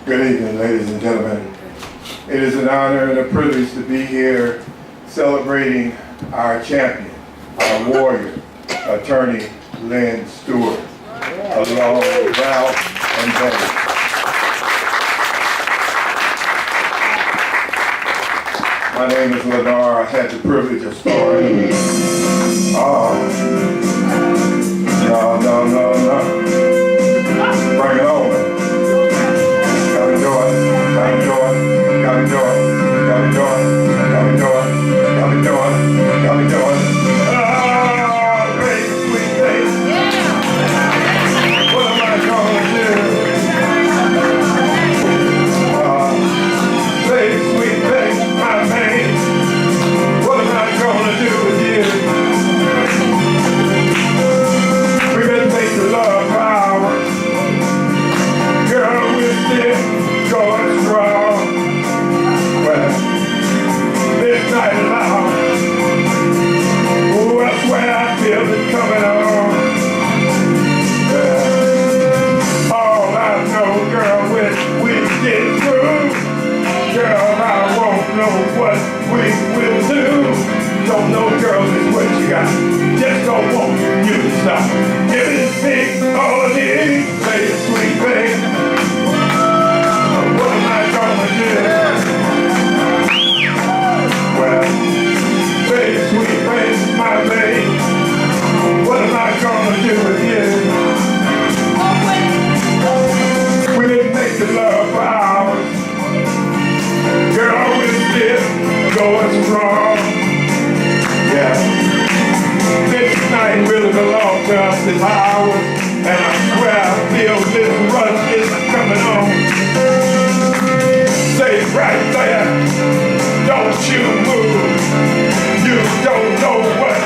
S14: Good evening, ladies and gentlemen. It is an honor and a privilege to be here celebrating our champion, our warrior, attorney Lynne Stewart, along with Ralph and Betty. My name is Lennar. I had the privilege of starring. No. Bring it on. Gotta do it. Gotta do it. Gotta do it. Gotta do it. Gotta do it. Gotta do it. Gotta do it. Ah, baby, sweet baby. What am I gonna do? Baby, sweet baby, my man. What am I gonna do with you? We better make the love power. Girl, we're still going strong. Well, this night loud. Oh, that's when I feel it coming on. All I know, girl, when we get through, girl, I won't know what we will do. Don't know, girl, is what you got. Just don't want you to stop. Give it to me, all I need, baby, sweet baby. What am I gonna do? Well, baby, sweet baby, my baby. What am I gonna do with you? We didn't make the love for hours. Girl, we're still going strong. Yeah. This night really belongs to us, this hours, and I swear I feel this rush is coming on. Stay right there, don't you move. You don't know what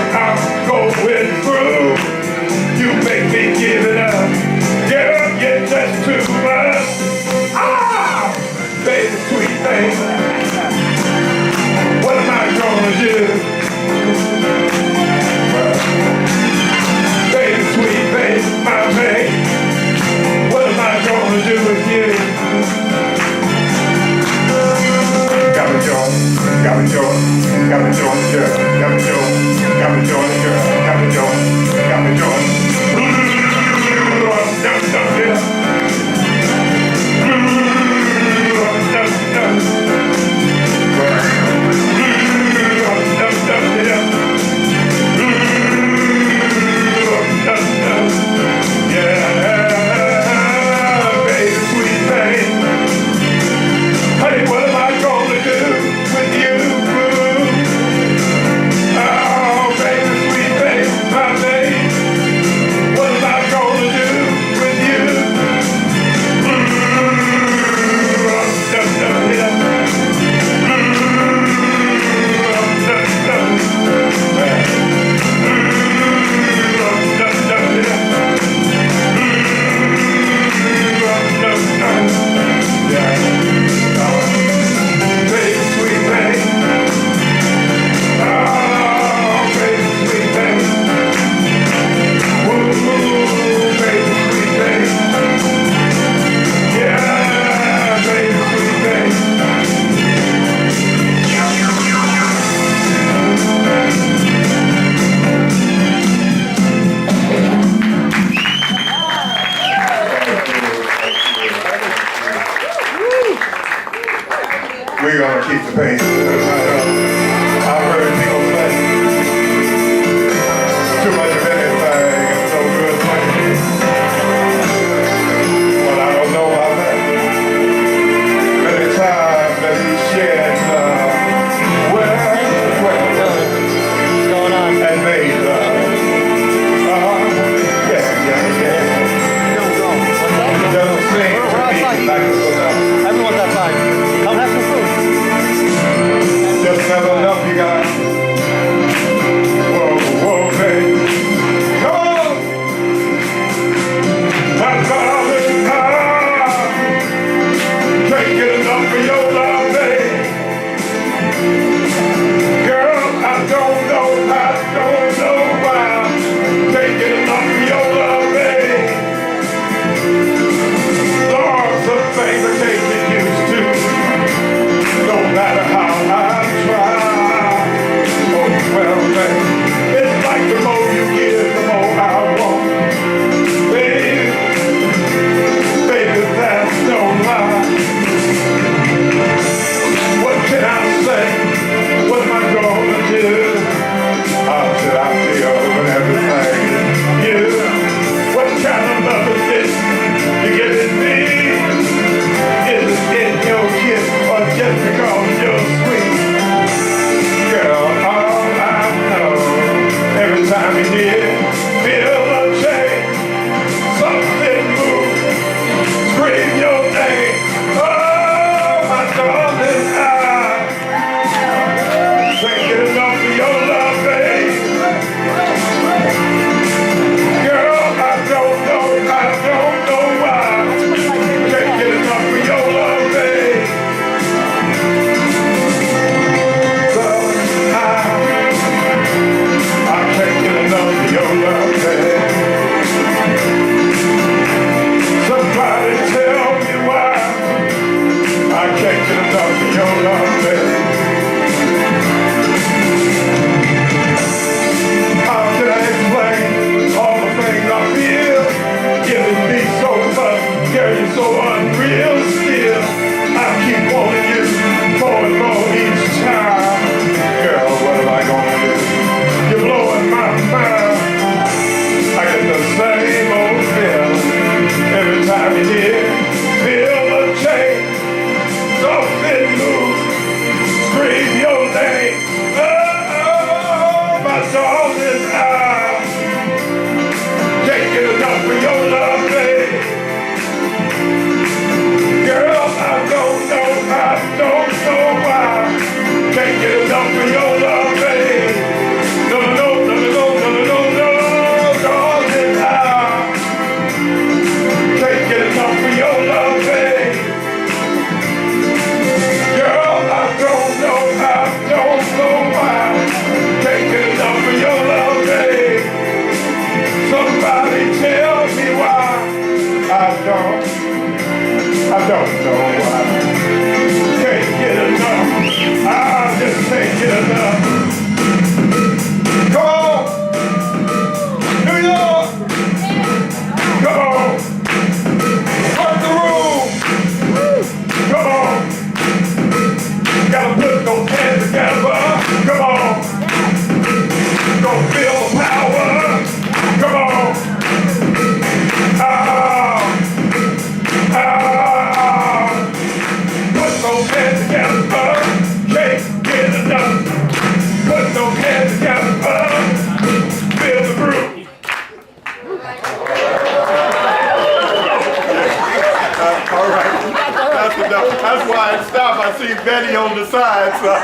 S14: Okay,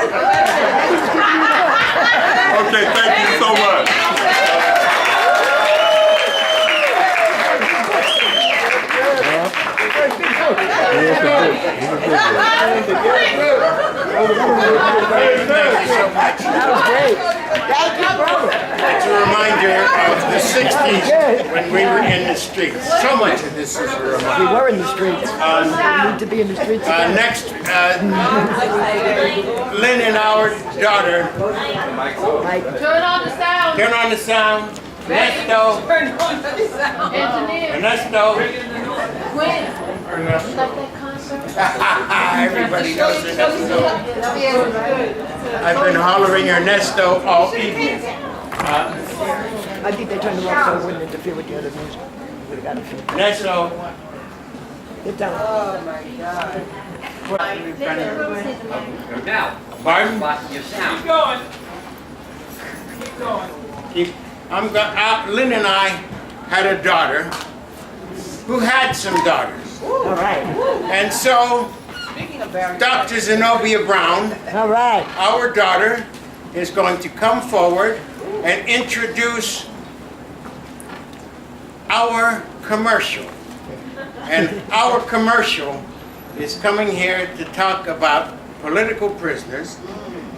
S14: thank you so much.
S1: That was great. Thank you, brother. It's a reminder of the 60s when we were in the streets. So much of this is a reminder.
S15: We were in the streets. We need to be in the streets again.
S1: Next, Lynn and our daughter.
S3: Turn on the sound.
S1: Turn on the sound. Ernesto.
S3: Turn on the sound.
S1: Ernesto.
S3: When? Like that concert?
S1: Everybody knows Ernesto. I've been hollering Ernesto all evening.
S15: I think they're trying to walk so it wouldn't interfere with the other music. We've got to feel.
S1: Ernesto.
S15: Get down.
S3: Oh my God.
S12: Now,
S1: Pardon?
S12: watch your sound.
S3: Keep going. Keep going.
S1: Lynn and I had a daughter who had some daughters.
S15: All right.
S1: And so, Dr. Zenobia Brown,
S15: all right,
S1: our daughter, is going to come forward and introduce our commercial. And our commercial is coming here to talk about political prisoners.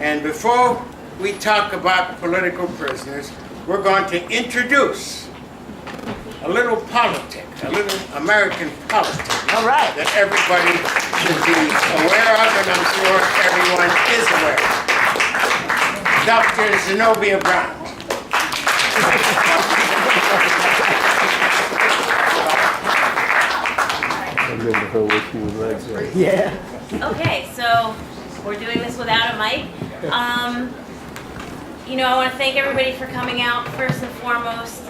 S1: And before we talk about political prisoners, we're going to introduce a little politic, a little American politic.
S15: All right.
S1: That everybody should be aware of, and I'm sure everyone is aware of. Dr. Zenobia Brown.
S15: Yeah.
S16: Okay, so we're doing this without a mic. You know, I want to thank everybody for coming out first and foremost.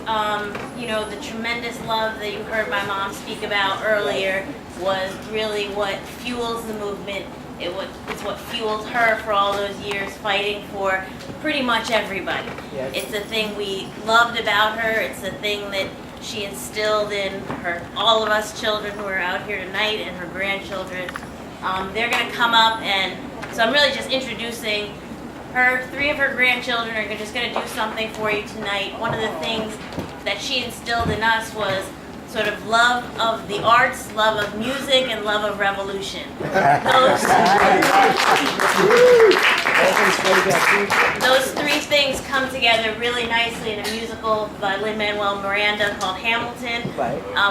S16: You know, the tremendous love that you heard my mom speak about earlier was really what fuels the movement. It's what fueled her for all those years fighting for pretty much everybody.
S15: Yes.
S16: It's the thing we loved about her. It's the thing that she instilled in all of us children who are out here tonight and her grandchildren. They're going to come up, and so I'm really just introducing her. 3 of her grandchildren are just going to do something for you tonight. One of the things that she instilled in us was sort of love of the arts, love of music, and love of revolution. Those 3 things come together really nicely in a musical by Lin-Manuel Miranda called Hamilton.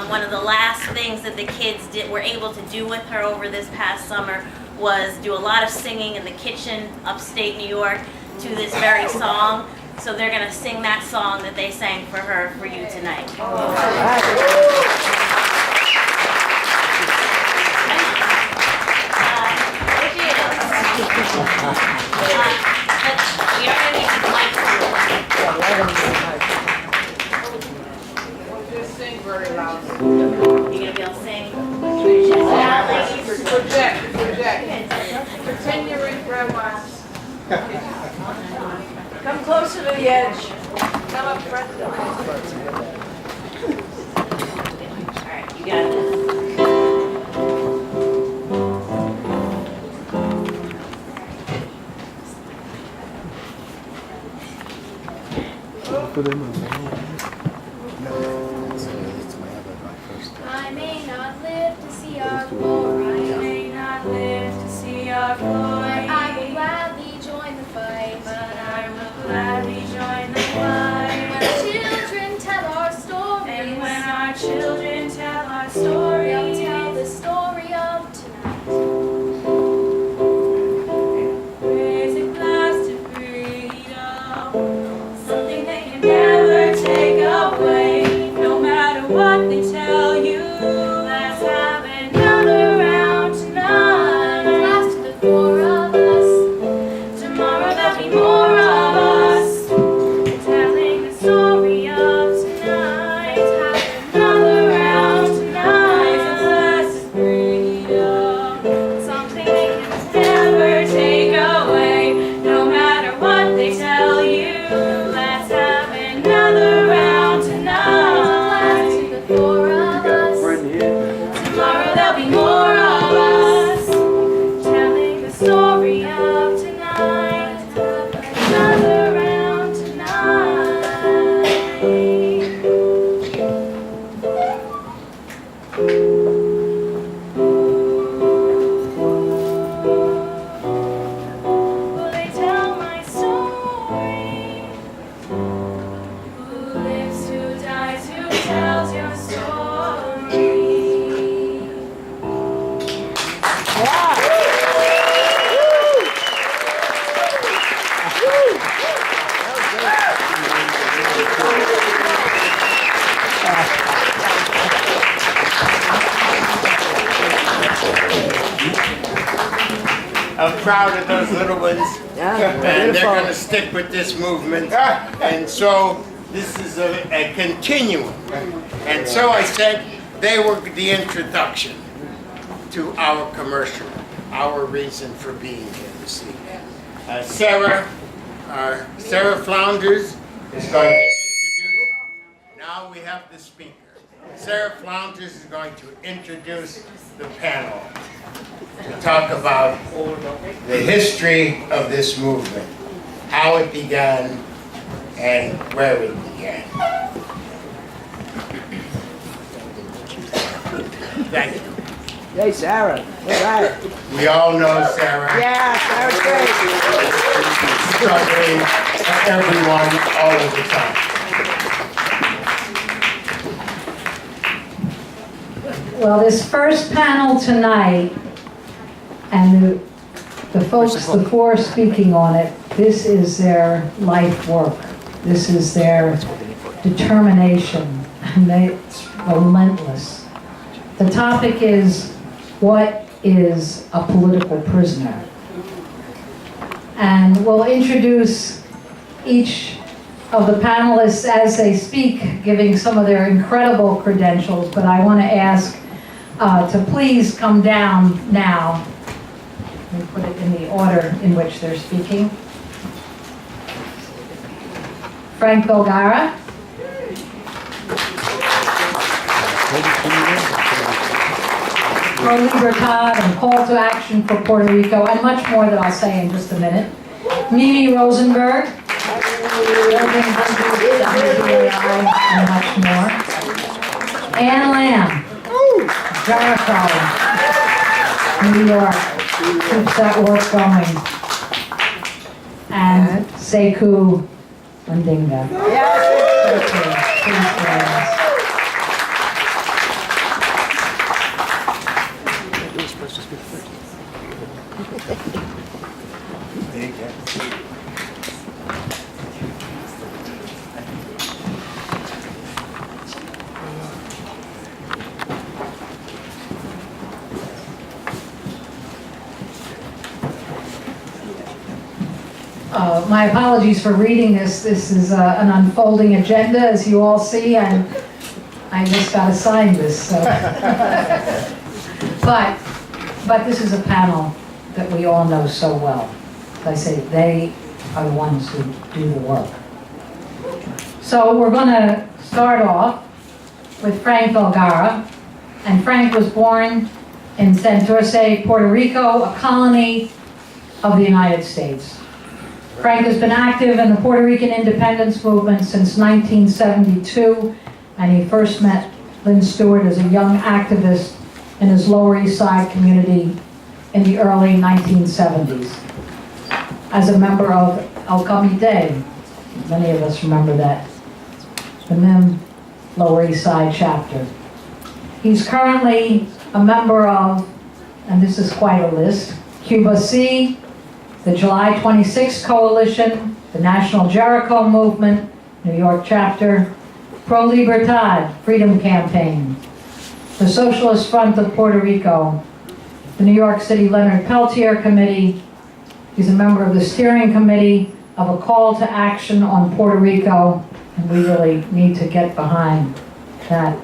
S16: One of the last things that the kids were able to do with her over this past summer was do a lot of singing in the kitchen upstate New York to this very song. So they're going to sing that song that they sang for her for you tonight. You're going to need the mic.
S3: Just sing very loud.
S16: You're going to be able to sing.
S3: Project. Pretend you're in grandma's. Come closer to the edge. Come up front.
S16: Alright, you got this.
S17: I may not live to see our glory. I may not live to see our glory. But I will gladly join the fight. But I will gladly join the fight. When our children tell our stories. And when our children tell our stories. They'll tell the story of tonight. Raise a glass to freedom. Something they can never take away. No matter what they tell you. Let's have another round tonight. Glass to the floor of
S1: proud of those little ones.
S15: Yeah,
S1: And they're
S15: beautiful.
S1: going to stick with this movement. And so this is a continuum. And so I said they were the introduction to our commercial, our reason for being here this evening. Sarah Flounders is going to introduce, now we have the speaker. Sarah Flounders is going to introduce the panel to talk about the history of this movement, how it began, and where it began. Thank you.
S15: Hey, Sarah. All right.
S1: We all know Sarah.
S15: Yeah, Sarah's great.
S1: Struggling for everyone all of the time.
S18: Well, this first panel tonight, and the folks before speaking on it, this is their life work. This is their determination, and it's relentless. The topic is, what is a political prisoner? And we'll introduce each of the panelists as they speak, giving some of their incredible credentials, but I want to ask to please come down now. Let me put it in the order in which they're speaking. Frank Belgara. Pro Libertad and Call to Action for Puerto Rico, and much more that I'll say in just a minute. Mimi Rosenberg, Building WCAI, and much more. Ann Lamb, Jericho, New York, keeps that work going. And Sekou Ndinga. Sekou, please join us. My apologies for reading this. This is an unfolding agenda, as you all see, and I just got assigned this. So. but this is a panel that we all know so well. As I say, they are the ones who do the work. So we're going to start off with Frank Belgara. And Frank was born in Santurce, Puerto Rico, a colony of the United States. Frank has been active in the Puerto Rican independence movement since 1972, and he first met Lynne Stewart as a young activist in his Lower East Side community in the early 1970s. As a member of El Comité, many of us remember that, the MIM Lower East Side chapter. He's currently a member of, and this is quite a list, Cuba C, the July 26 Coalition, the National Jericho Movement, New York chapter, Pro Libertad, Freedom Campaign, the Socialist Front of Puerto Rico, the New York City Leonard Peltier Committee. He's a member of the steering committee of a call to action on Puerto Rico, and we really need to get behind that.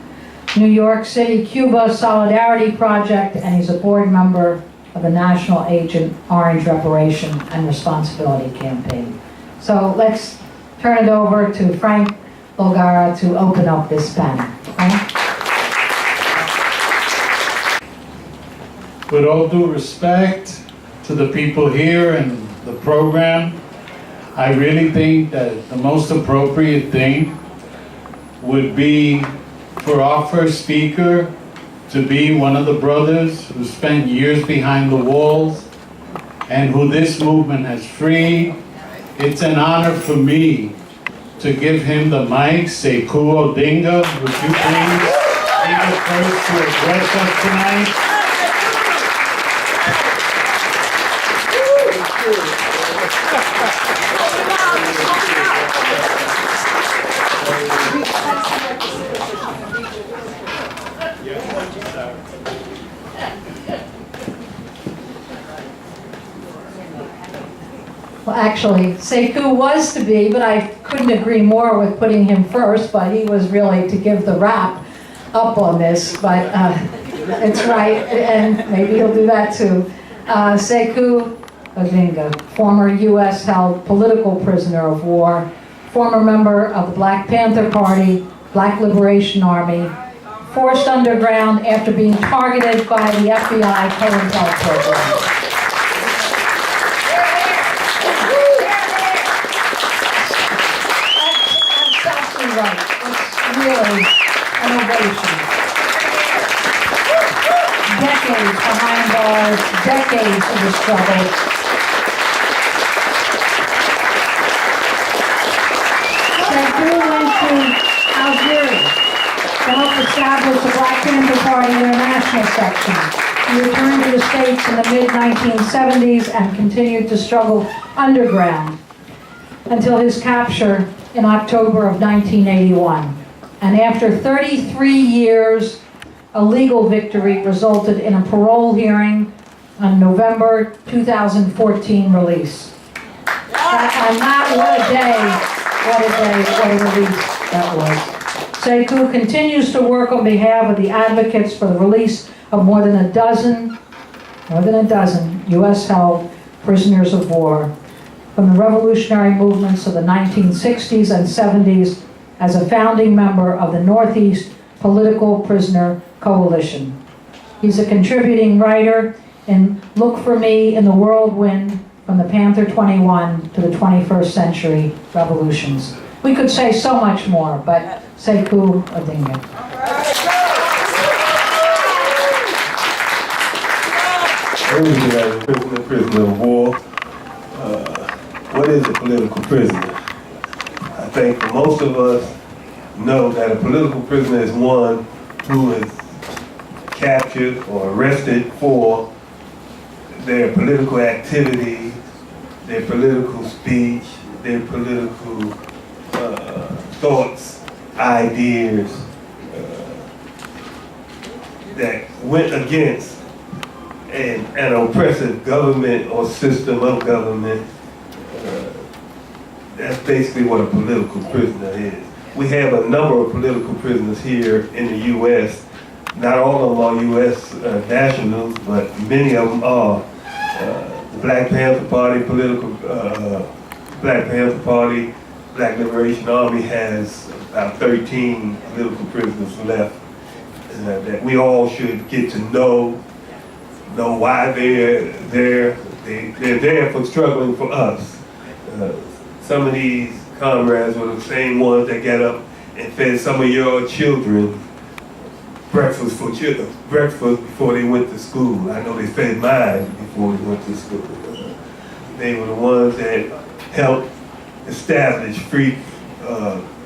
S18: New York City Cuba Solidarity Project, and he's a board member of the National Agent Orange Reparation and Responsibility Campaign. So let's turn it over to Frank Belgara to open up this panel. Frank?
S19: With all due respect to the people here and the program, I really think that the most appropriate thing would be for our first speaker to be one of the brothers who spent years behind the walls and who this movement has freed. It's an honor for me to give him the mic. Sekou Ndinga, would you please be the first to address us tonight?
S18: actually, Sekou was to be, but I couldn't agree more with putting him first, but he was really to give the wrap up on this, but it's right, and maybe he'll do that too. Sekou Odinga, former U.S.-held political prisoner of war, former member of the Black Panther Party, Black Liberation Army, forced underground after being targeted by the FBI COINTEL program. That's absolutely right. It's really an ovation. Decades behind bars, decades of the struggle. Sekou went to Algeria to help establish the Black Panther Party International section. He returned to the States in the mid-1970s and continued to struggle underground until his capture in October of 1981. And after 33 years, a legal victory resulted in a parole hearing on November 2014 release. And that, what a release that was. Sekou continues to work on behalf of the advocates for the release of more than a dozen U.S.-held prisoners of war from the revolutionary movements of the 1960s and 70s as a founding member of the Northeast Political Prisoner Coalition. He's a contributing writer in Look for Me in the Whirlwind from the Panther 21 to the 21st Century Revolutions. We could say so much more, but Sekou Odinga.
S14: Everything as a prisoner of war. What is a political prisoner? I think most of us know that a political prisoner is one who is captured or arrested for their political activity, their political speech, their political thoughts, ideas that went against an oppressive government or system of government. That's basically what a political prisoner is. We have a number of political prisoners here in the U.S. Not all of them are U.S. nationals, but many of them are. The Black Panther Party, Black Liberation Army has about 13 political prisoners left that we all should get to know why they're there. They're there for struggling for us. Some of these comrades were the same ones that got up and fed some of your children breakfast before they went to school. I know they fed mine before we went to school. They were the ones that helped establish free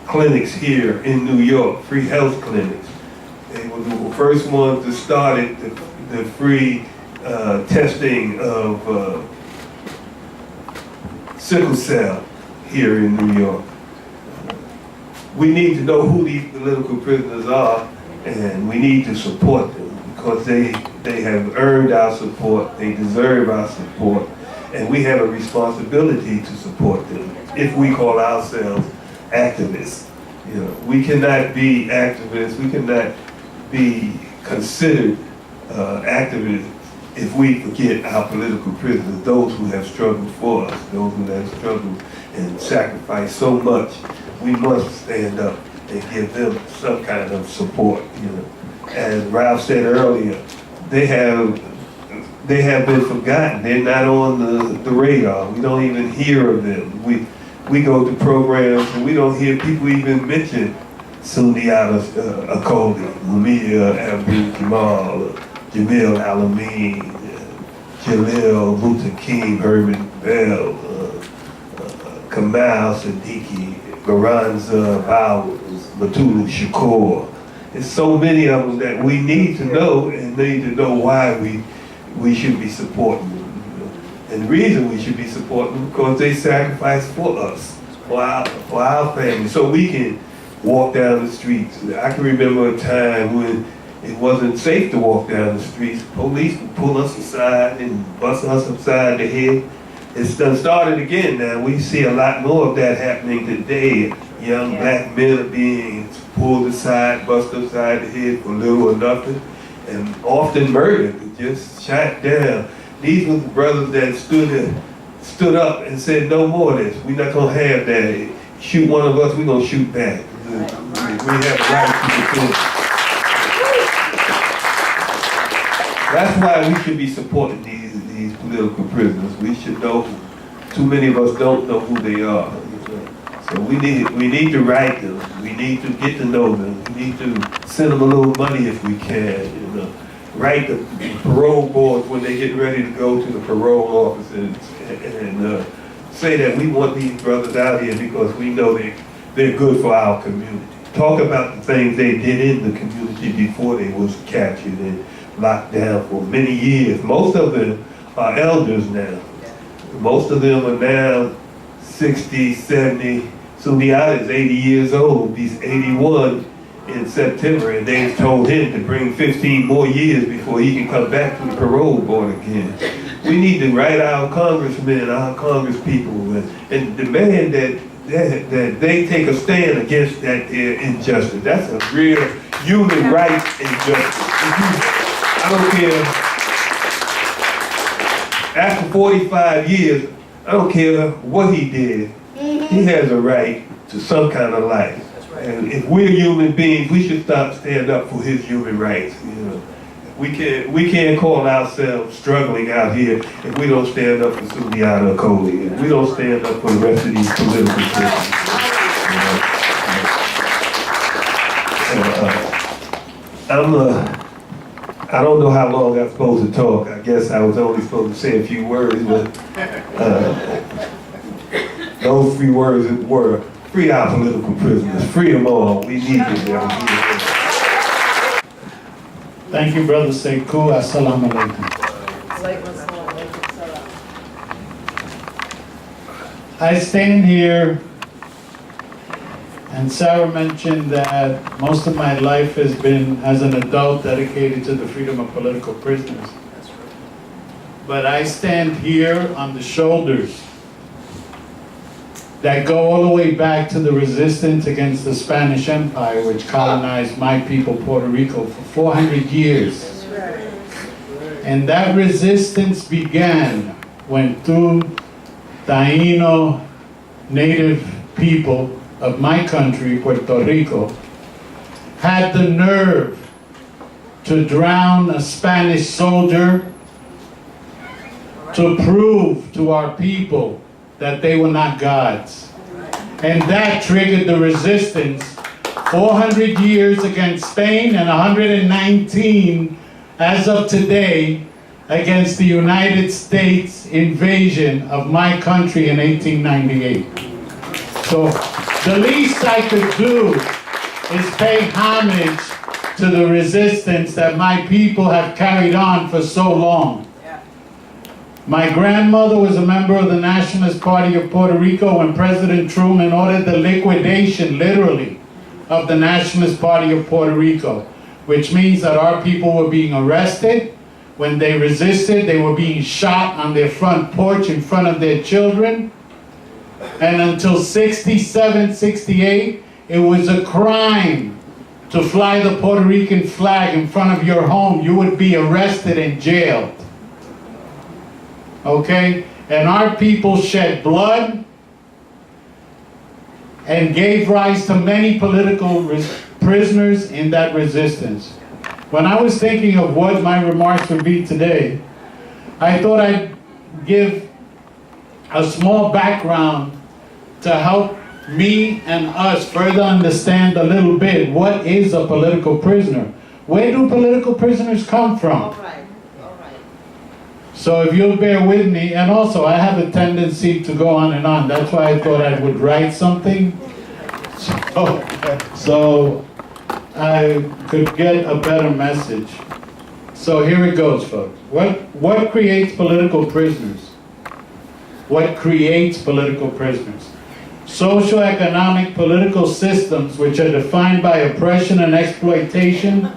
S14: clinics here in New York, free health clinics. They were the first ones to start the free testing of sickle cell here in New York. We need to know who these political prisoners are, and we need to support them because they have earned our support, they deserve our support, and we have a responsibility to support them if we call ourselves activists. You know, we cannot be activists, we cannot be considered activists if we forget our political prisoners, those who have struggled for us, those who have struggled and sacrificed so much. We must stand up and give them some kind of support. You know, as Ralph said earlier, they have been forgotten. They're not on the radar. We don't even hear of them. We go to programs and we don't hear people even mention Sundiata Acoli, Lamia Abdul-Jamal, Jamil Alameen, Jalil Luther King, Herman Bell, Kamal Siddiqui, Garanza Bowers, Matulu Shakur. There's so many of them that we need to know and need to know why we should be supporting them. And the reason we should be supporting them because they sacrificed for us, for our family, so we can walk down the streets. I can remember a time when it wasn't safe to walk down the streets. Police would pull us aside and bust us upside the head
S7: it's done started again now. We see a lot more of that happening today. Young black men are being pulled aside, busted upside the head for little or nothing, and often murdered, just shot down. These were the brothers that stood up and said, no more of this. We're not gonna have that. Shoot one of us, we're gonna shoot back. We have a right to do it. That's why we should be supporting these political prisoners. We should know. Too many of us don't know who they are. So we need to write them. We need to get to know them. We need to send them a little money if we can. Write the parole boards when they get ready to go to the parole office and say that we want these brothers out here because we know they're good for our community. Talk about the things they did in the community before they was captured and locked down for many years. Most of them are elders now. Most of them are now 60, 70. Suliata is 80 years old. He's 81 in September, and they've told him to bring 15 more years before he can come back to the parole board again. We need to write our congressmen, our congresspeople, and demand that they take a stand against that injustice. That's a real human rights injustice. I don't care. After 45 years, I don't care what he did. He has a right to some kind of life. And if we're human beings, we should stand up for his human rights. We can't call ourselves struggling out here if we don't stand up for Suliata Acoli, if we don't stand up for the rest of these political prisoners. I don't know how long I'm supposed to talk. I guess I was only supposed to say a few words, but those few words were free our political prisoners, free them all. We need them.
S19: Thank you, Brother Sekou. Assalamu alaikum. I stand here, and Sarah mentioned that most of my life has been, as an adult, dedicated to the freedom of political prisoners. But I stand here on the shoulders that go all the way back to the resistance against the Spanish Empire, which colonized my people, Puerto Rico, for 400 years. And that resistance began when two Taino native people of my country, Puerto Rico, had the nerve to drown a Spanish soldier to prove to our people that they were not gods. And that triggered the resistance 400 years against Spain and 119 as of today against the United States invasion of my country in 1898. So the least I could do is pay homage to the resistance that my people have carried on for so long. My grandmother was a member of the Nationalist Party of Puerto Rico when President Truman ordered the liquidation, literally, of the Nationalist Party of Puerto Rico, which means that our people were being arrested. When they resisted, they were being shot on their front porch in front of their children. And until 67, 68, it was a crime to fly the Puerto Rican flag in front of your home. You would be arrested and jailed. Okay? And our people shed blood and gave rise to many political prisoners in that resistance. When I was thinking of what my remarks would be today, I thought I'd give a small background to help me and us further understand a little bit what is a political prisoner. Where do political prisoners come from? So if you'll bear with me, and also I have a tendency to go on and on. That's why I thought I would write something so I could get a better message. So here it goes, folks. What creates political prisoners? What creates political prisoners? Socioeconomic political systems which are defined by oppression and exploitation,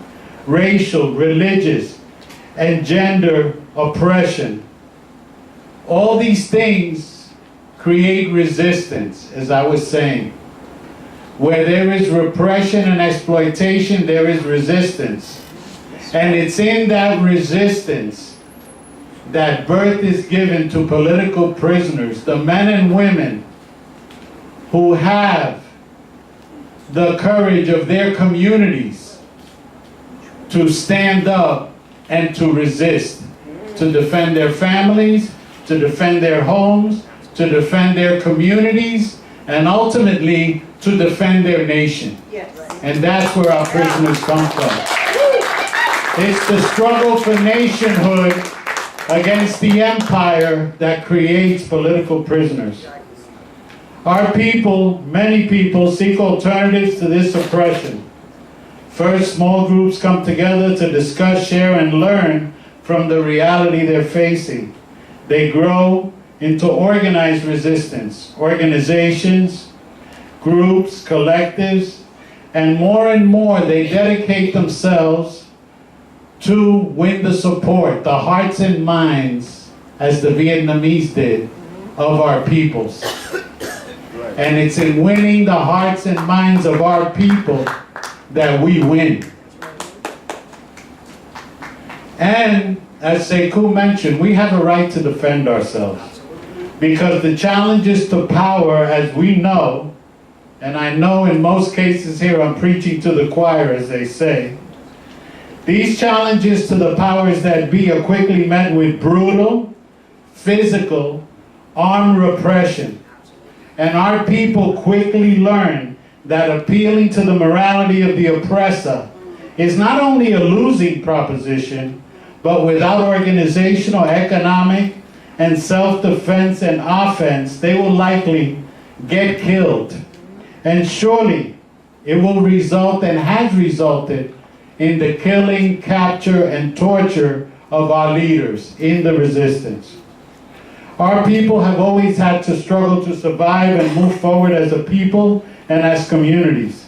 S19: racial, religious, and gender oppression, All these things create resistance, as I was saying. Where there is repression and exploitation, there is resistance. And it's in that resistance that birth is given to political prisoners, the men and women who have the courage of their communities to stand up and to resist, to defend their families, to defend their homes, to defend their communities, and ultimately to defend their nation. And that's where our prisoners come from. It's the struggle for nationhood against the empire that creates political prisoners. Our people, many people, seek alternatives to this oppression. First, small groups come together to discuss, share, and learn from the reality they're facing. They grow into organized resistance, organizations, groups, collectives, and more they dedicate themselves to win the support, the hearts and minds, as the Vietnamese did, of our peoples. And it's in winning the hearts and minds of our people that we win. And as Sekou mentioned, we have a right to defend ourselves. Because the challenges to power, as we know, and I know in most cases here I'm preaching to the choir, as they say, these challenges to the powers that be are quickly met with brutal, physical, armed repression. And our people quickly learn that appealing to the morality of the oppressor is not only a losing proposition, but without organizational, economic, and self-defense and offense, they will likely get killed. And surely it will result and has resulted in the killing, capture, and torture of our leaders in the resistance. Our people have always had to struggle to survive and move forward as a people and as communities.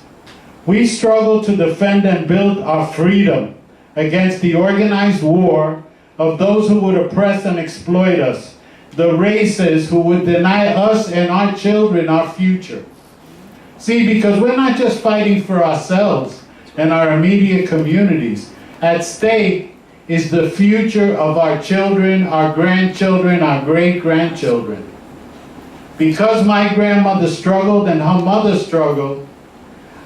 S19: We struggle to defend and build our freedom against the organized war of those who would oppress and exploit us, the races who would deny us and our children our future. See, because we're not just fighting for ourselves and our immediate communities. At stake is the future of our children, our grandchildren, our great-grandchildren. Because my grandmother struggled and her mother struggled,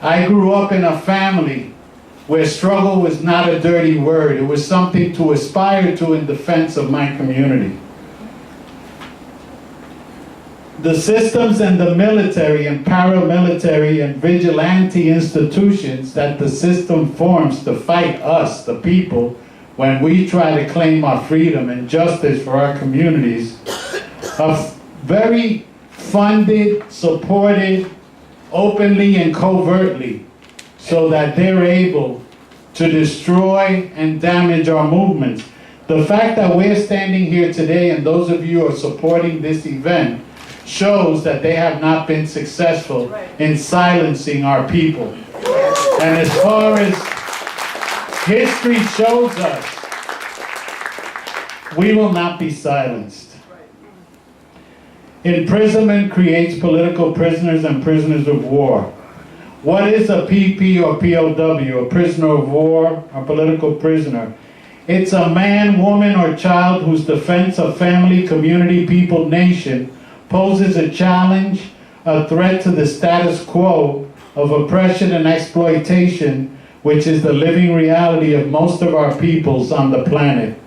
S19: I grew up in a family where struggle was not a dirty word. It was something to aspire to in defense of my community. The systems and the military and paramilitary and vigilante institutions that the system forms to fight us, the people, when we try to claim our freedom and justice for our communities, are very funded, supported, openly and covertly, so that they're able to destroy and damage our movements. The fact that we're standing here today and those of you who are supporting this event shows that they have not been successful in silencing our people. And as far as history shows us, we will not be silenced. Imprisonment creates political prisoners and prisoners of war. What is a PP or POW, a prisoner of war, a political prisoner? It's a man, woman, or child whose defense of family, community, people, nation poses a challenge, a threat to the status quo of oppression and exploitation, which is the living reality of most of our peoples on the planet.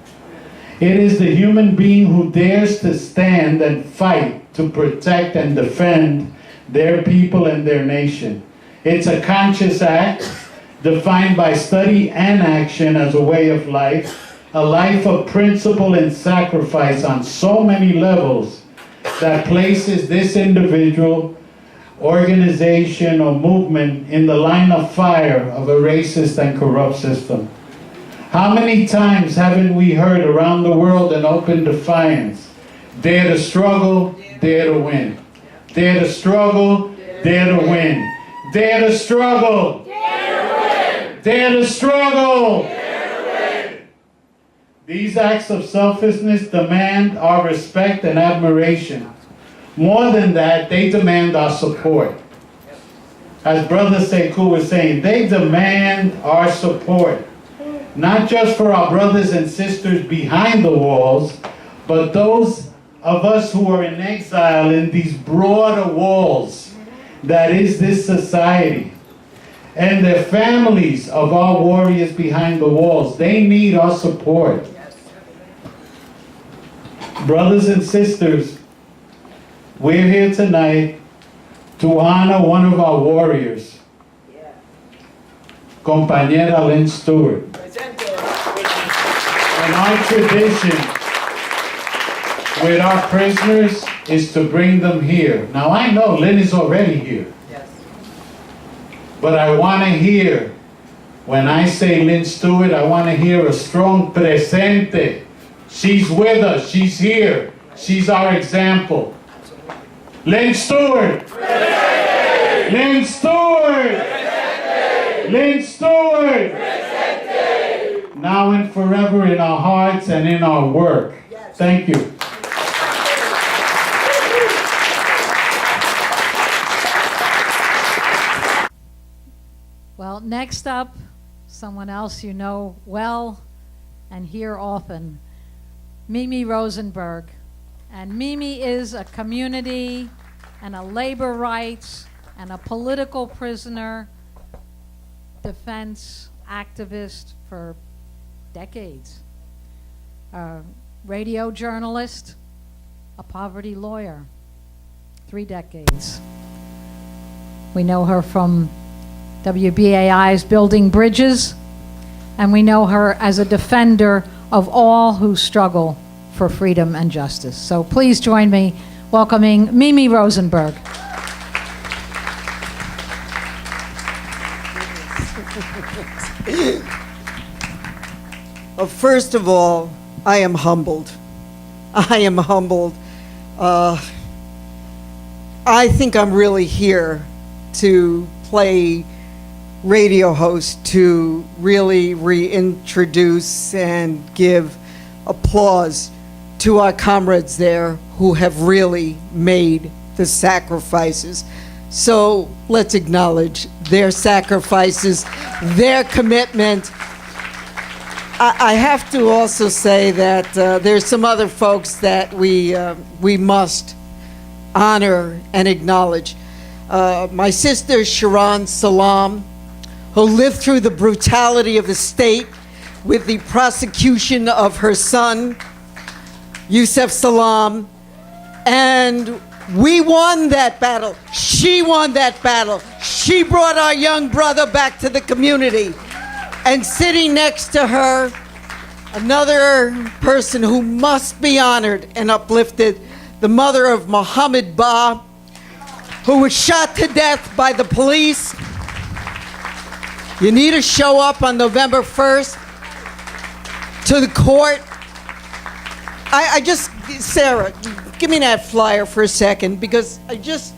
S19: It is the human being who dares to stand and fight to protect and defend their people and their nation. It's a conscious act defined by study and action as a way of life, a life of principle and sacrifice on so many levels that places this individual, organization, or movement in the line of fire of a racist and corrupt system. How many times haven't we heard around the world an open defiance? Dare to struggle, dare to win. Dare to struggle, dare to win. Dare to struggle, dare to win. Dare to struggle, dare to win. These acts of selflessness demand our respect and admiration. More than that, they demand our support. As Brother Sekou was saying, they demand our support. Not just for our brothers and sisters behind the walls, but those of us who are in exile in these broader walls that is this society. And the families of our warriors behind the walls, they need our support. Brothers and sisters, we're here tonight to honor one of our warriors, Compañera Lynne Stewart. And our tradition with our prisoners is to bring them here. Now I know Lynne is already here. But I want to hear, when I say Lynne Stewart, I want to hear a strong presente. She's with us, she's here, she's our example. Lynne Stewart! Lynne Stewart! Lynne Stewart! Now and forever in our hearts and in our work. Thank you.
S18: Well, next up, someone else you know well and hear often, Mimi Rosenberg. And Mimi is a community and a labor rights and a political prisoner defense activist for decades. A radio journalist, a poverty lawyer, 3 decades. We know her from WBAI's Building Bridges, and we know her as a defender of all who struggle for freedom and justice. So please join me welcoming Mimi Rosenberg.
S20: First of all, I am humbled. I am humbled. I think I'm really here to play radio host, to really reintroduce and give applause to our comrades there who have really made the sacrifices. So let's acknowledge their sacrifices, their commitment. I have to also say that there's some other folks that we must honor and acknowledge. My sister Sharon Salam, who lived through the brutality of the state with the prosecution of her son, Yusef Salam, and we won that battle. She won that battle. She brought our young brother back to the community. And sitting next to her, another person who must be honored and uplifted, the mother of Mohammed Ba, who was shot to death by the police. You need to show up on November 1st to the court. Sarah, give me that flyer for a second, because you just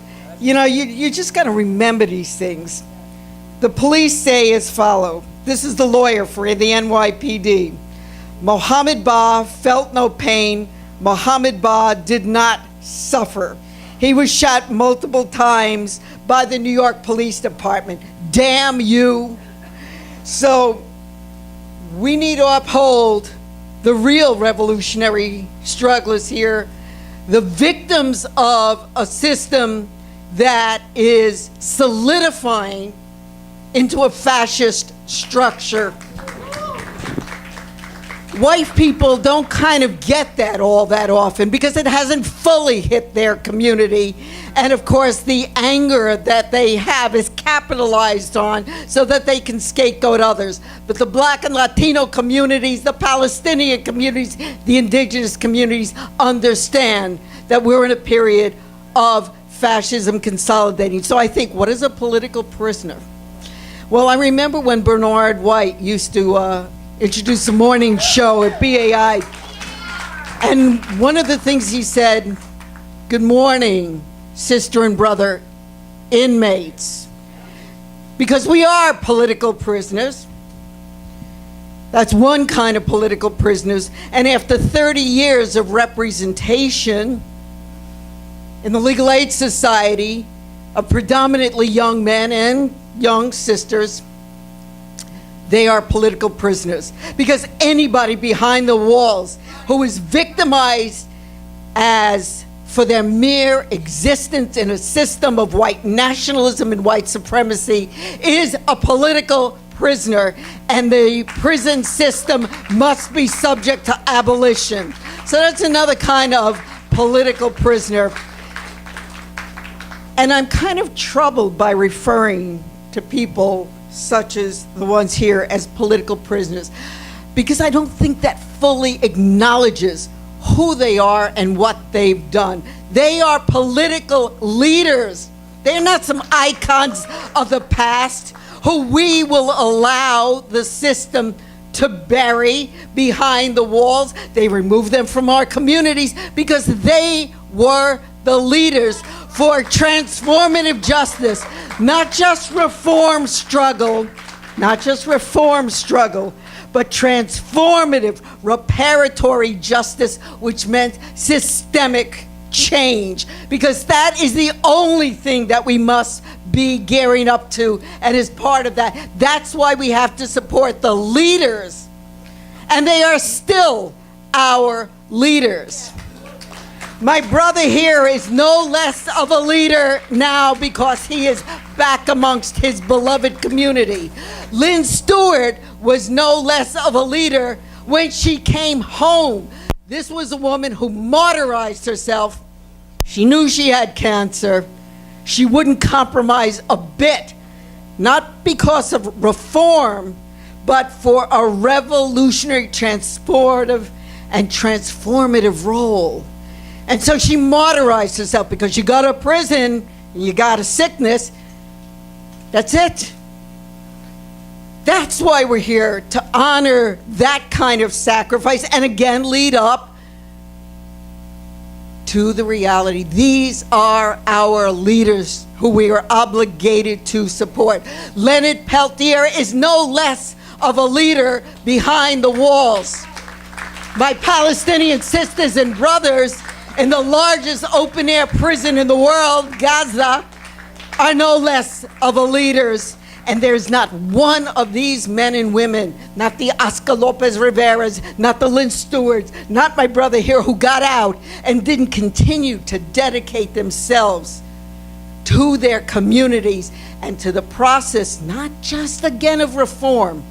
S20: got to remember these things. The police say as follows. This is the lawyer for the NYPD. Mohammed Ba felt no pain. Mohammed Ba did not suffer. He was shot multiple times by the New York Police Department. Damn you. So we need to uphold the real revolutionary strugglers here, the victims of a system that is solidifying into a fascist structure. White people don't kind of get that all that often because it hasn't fully hit their community. And of course, the anger that they have is capitalized on so that they can scapegoat others. But the Black and Latino communities, the Palestinian communities, the indigenous communities understand that we're in a period of fascism consolidating. So I think, what is a political prisoner? Well, I remember when Bernard White used to introduce a morning show at BAI. And one of the things he said, good morning, sister and brother inmates. Because we are political prisoners. That's one kind of political prisoners. And after 30 years of representation in the Legal Aid Society of predominantly young men and young sisters, they are political prisoners. Because anybody behind the walls who is victimized as for their mere existence in a system of white nationalism and white supremacy is a political prisoner, and the prison system must be subject to abolition. So that's another kind of political prisoner. And I'm kind of troubled by referring to people such as the ones here as political prisoners, because I don't think that fully acknowledges who they are and what they've done. They are political leaders. They're not some icons of the past who we will allow the system to bury behind the walls. They remove them from our communities because they were the leaders for transformative justice, not just reform struggle, but transformative, reparatory justice, which meant systemic change, because that is the only thing that we must be gearing up to, and as part of that, that's why we have to support the leaders, and they are still our leaders. My brother here is no less of a leader now because he is back amongst his beloved community. Lynne Stewart was no less of a leader when she came home. This was a woman who martyrized herself. She knew she had cancer. She wouldn't compromise a bit, not because of reform, but for a revolutionary, transportive, and transformative role. And so she martyrized herself because you go to prison, you got a sickness, that's it. That's why we're here, to honor that kind of sacrifice and again lead up to the reality. These are our leaders who we are obligated to support. Leonard Peltier is no less of a leader behind the walls. My Palestinian sisters and brothers in the largest open-air prison in the world, Gaza, are no less of a leaders. And there's not one of these men and women, not the Oscar Lopez Riveras, not the Lynne Stewarts, not my brother here, who got out and didn't continue to dedicate themselves to their communities and to the process, not just again of reform,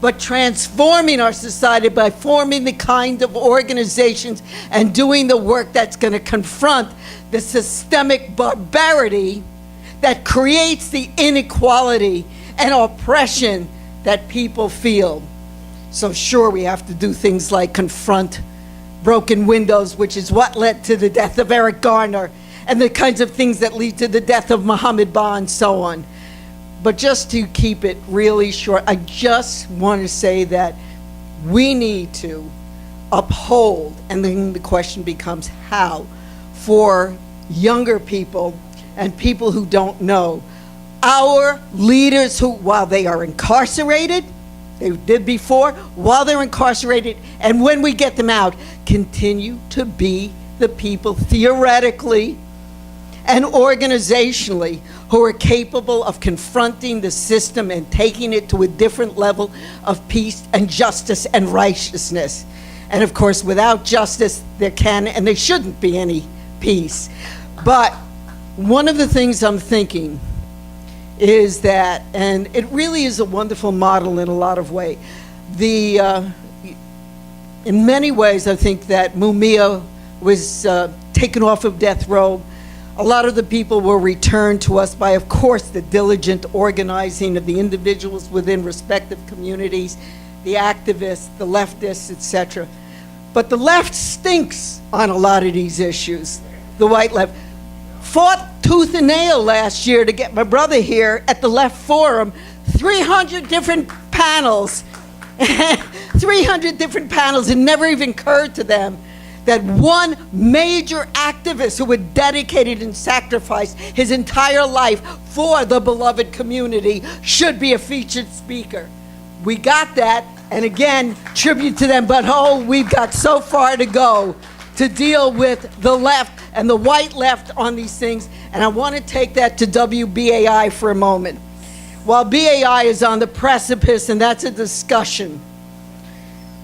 S20: but transforming our society by forming the kind of organizations and doing the work that's going to confront the systemic barbarity that creates the inequality and oppression that people feel. So sure, we have to do things like confront broken windows, which is what led to the death of Eric Garner, and the kinds of things that lead to the death of Mohammed Ba and so on. But just to keep it really short, I just want to say that we need to uphold, and then the question becomes how, for younger people and people who don't know, our leaders who, while they are incarcerated, they did before, while they're incarcerated, and when we get them out, continue to be the people theoretically and organizationally who are capable of confronting the system and taking it to a different level of peace and justice and righteousness. And of course, without justice, there can and there shouldn't be any peace. But one of the things I'm thinking is that, and it really is a wonderful model in a lot of ways, in many ways, I think that Mumia was taken off of death row. A lot of the people were returned to us by, of course, the diligent organizing of the individuals within respective communities, the activists, the leftists, etc. But the left stinks on a lot of these issues. The white left fought tooth and nail last year to get my brother here at the Left Forum, 300 different panels, 300 different panels. It never even occurred to them that one major activist who had dedicated and sacrificed his entire life for the beloved community should be a featured speaker. We got that, And again, tribute to them, but we've got so far to go to deal with the left and the white left on these things. And I want to take that to WBAI for a moment. While BAI is on the precipice, and that's a discussion,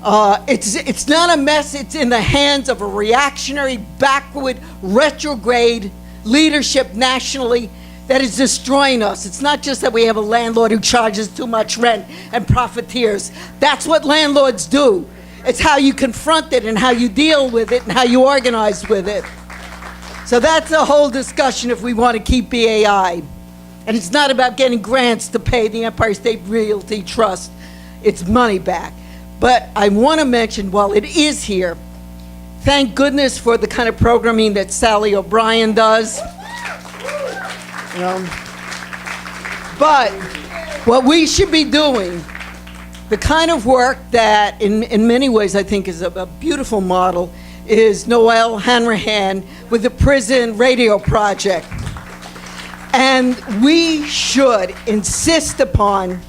S20: it's not a mess. It's in the hands of a reactionary, backward, retrograde leadership nationally that is destroying us. It's not just that we have a landlord who charges too much rent and profiteers. That's what landlords do. It's how you confront it and how you deal with it and how you organize with it. So that's a whole discussion if we want to keep BAI. And it's not about getting grants to pay the Empire State Realty Trust its money back. But I want to mention, while it is here, thank goodness for the kind of programming that Sally O'Brien does. But what we should be doing, the kind of work that in many ways I think is a beautiful model, is Noel Hanrahan with the Prison Radio Project. And we should insist upon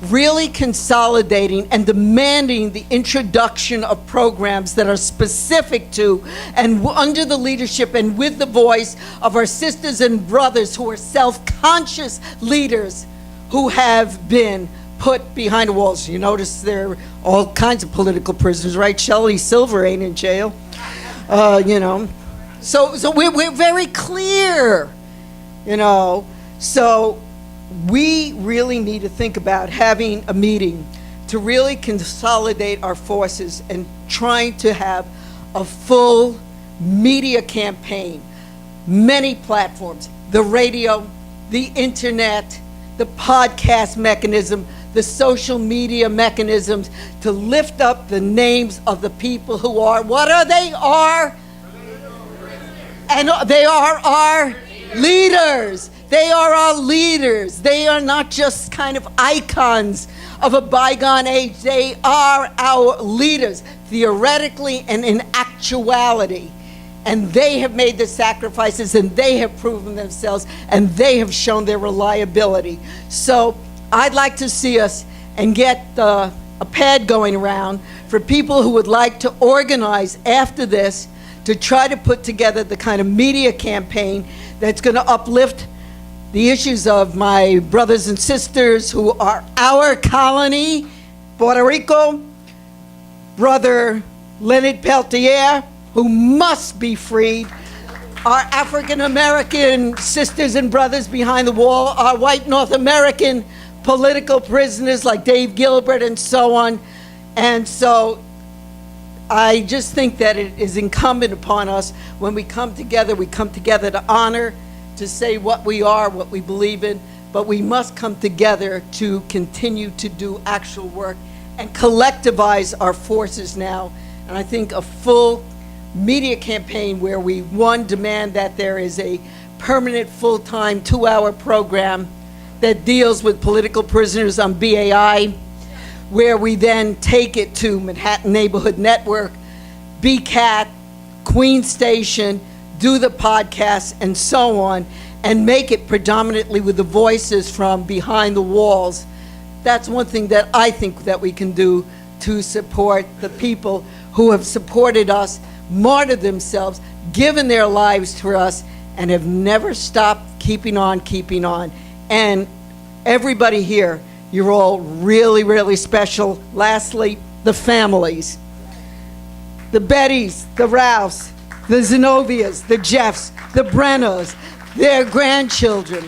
S20: really consolidating and demanding the introduction of programs that are specific to and under the leadership and with the voice of our sisters and brothers who are self-conscious leaders who have been put behind the walls. You notice there are all kinds of political prisoners, right? Shelley Silver ain't in jail. So we're very clear, So we really need to think about having a meeting to really consolidate our forces and trying to have a full media campaign, many platforms, the radio, the internet, the podcast mechanism, the social media mechanisms, to lift up the names of the people who are, what are they? And they are our leaders. They are our leaders. They are not just kind of icons of a bygone age. They are our leaders, theoretically and in actuality. And they have made the sacrifices, and they have proven themselves, and they have shown their reliability. So I'd like to see us and get a pad going around for people who would like to organize after this to try to put together the kind of media campaign that's going to uplift the issues of my brothers and sisters who are our colony, Puerto Rico, Brother Leonard Peltier, who must be freed, our African American sisters and brothers behind the wall, our white North American political prisoners like Dave Gilbert and so on. And so I just think that it is incumbent upon us when we come together to honor, to say what we are, what we believe in, but we must come together to continue to do actual work and collectivize our forces now. And I think a full media campaign where we, one, demand that there is a permanent full-time 2-hour program that deals with political prisoners on BAI, where we then take it to Manhattan Neighborhood Network, BCAT, Queen Station, do the podcasts and so on, and make it predominantly with the voices from behind the walls. That's one thing that I think that we can do to support the people who have supported us, martyred themselves, given their lives for us, and have never stopped keeping on. And everybody here, you're all really, really special. Lastly, the families. The Bettys, the Ralphs, the Zenovias, the Jeffs, the Brenners, their grandchildren,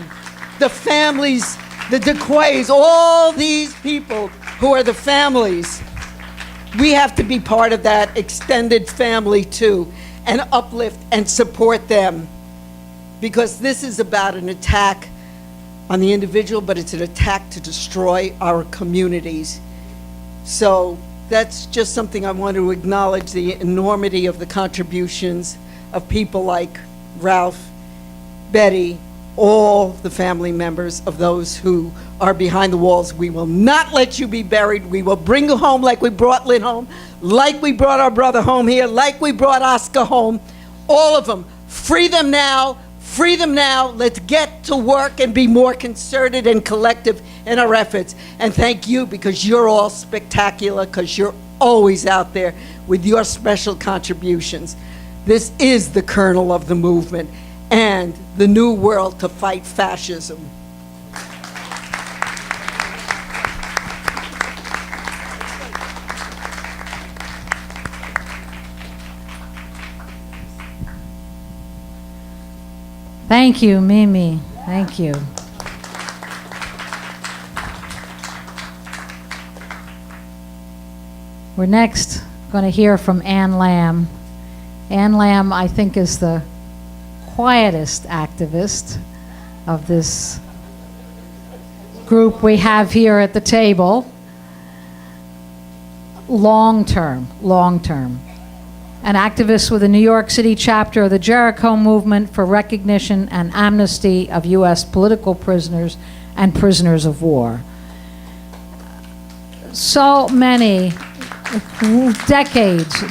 S20: the families, the DeQuays, all these people who are the families. We have to be part of that extended family too, and uplift and support them, because this is about an attack on the individual, but it's an attack to destroy our communities. So that's just something I want to acknowledge, the enormity of the contributions of people like Ralph, Betty, all the family members of those who are behind the walls. We will not let you be buried. We will bring you home like we brought Lynn home, like we brought our brother home here, like we brought Oscar home. All of them. Free them now. free them now. Let's get to work and be more concerted and collective in our efforts. And thank you, because you're all spectacular, because you're always out there with your special contributions. This is the kernel of the movement and the new world to fight fascism.
S21: Thank you, Mimi. Thank you. We're next going to hear from Ann Lamb. Ann Lamb, I think, is the quietest activist of this group we have here at the table. Long term. An activist with the New York City chapter of the Jericho Movement for Recognition and Amnesty of U.S. Political Prisoners and Prisoners of War. So many, decades.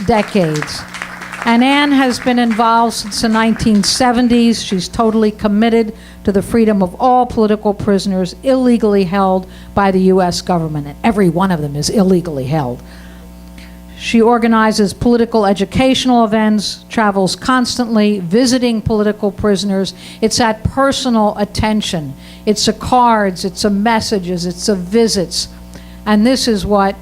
S21: And Ann has been involved since the 1970s. She's totally committed to the freedom of all political prisoners illegally held by the U.S. government, and every one of them is illegally held. She organizes political educational events, travels constantly, visiting political prisoners. It's that personal attention. It's the cards, it's the messages, it's the visits. And this is what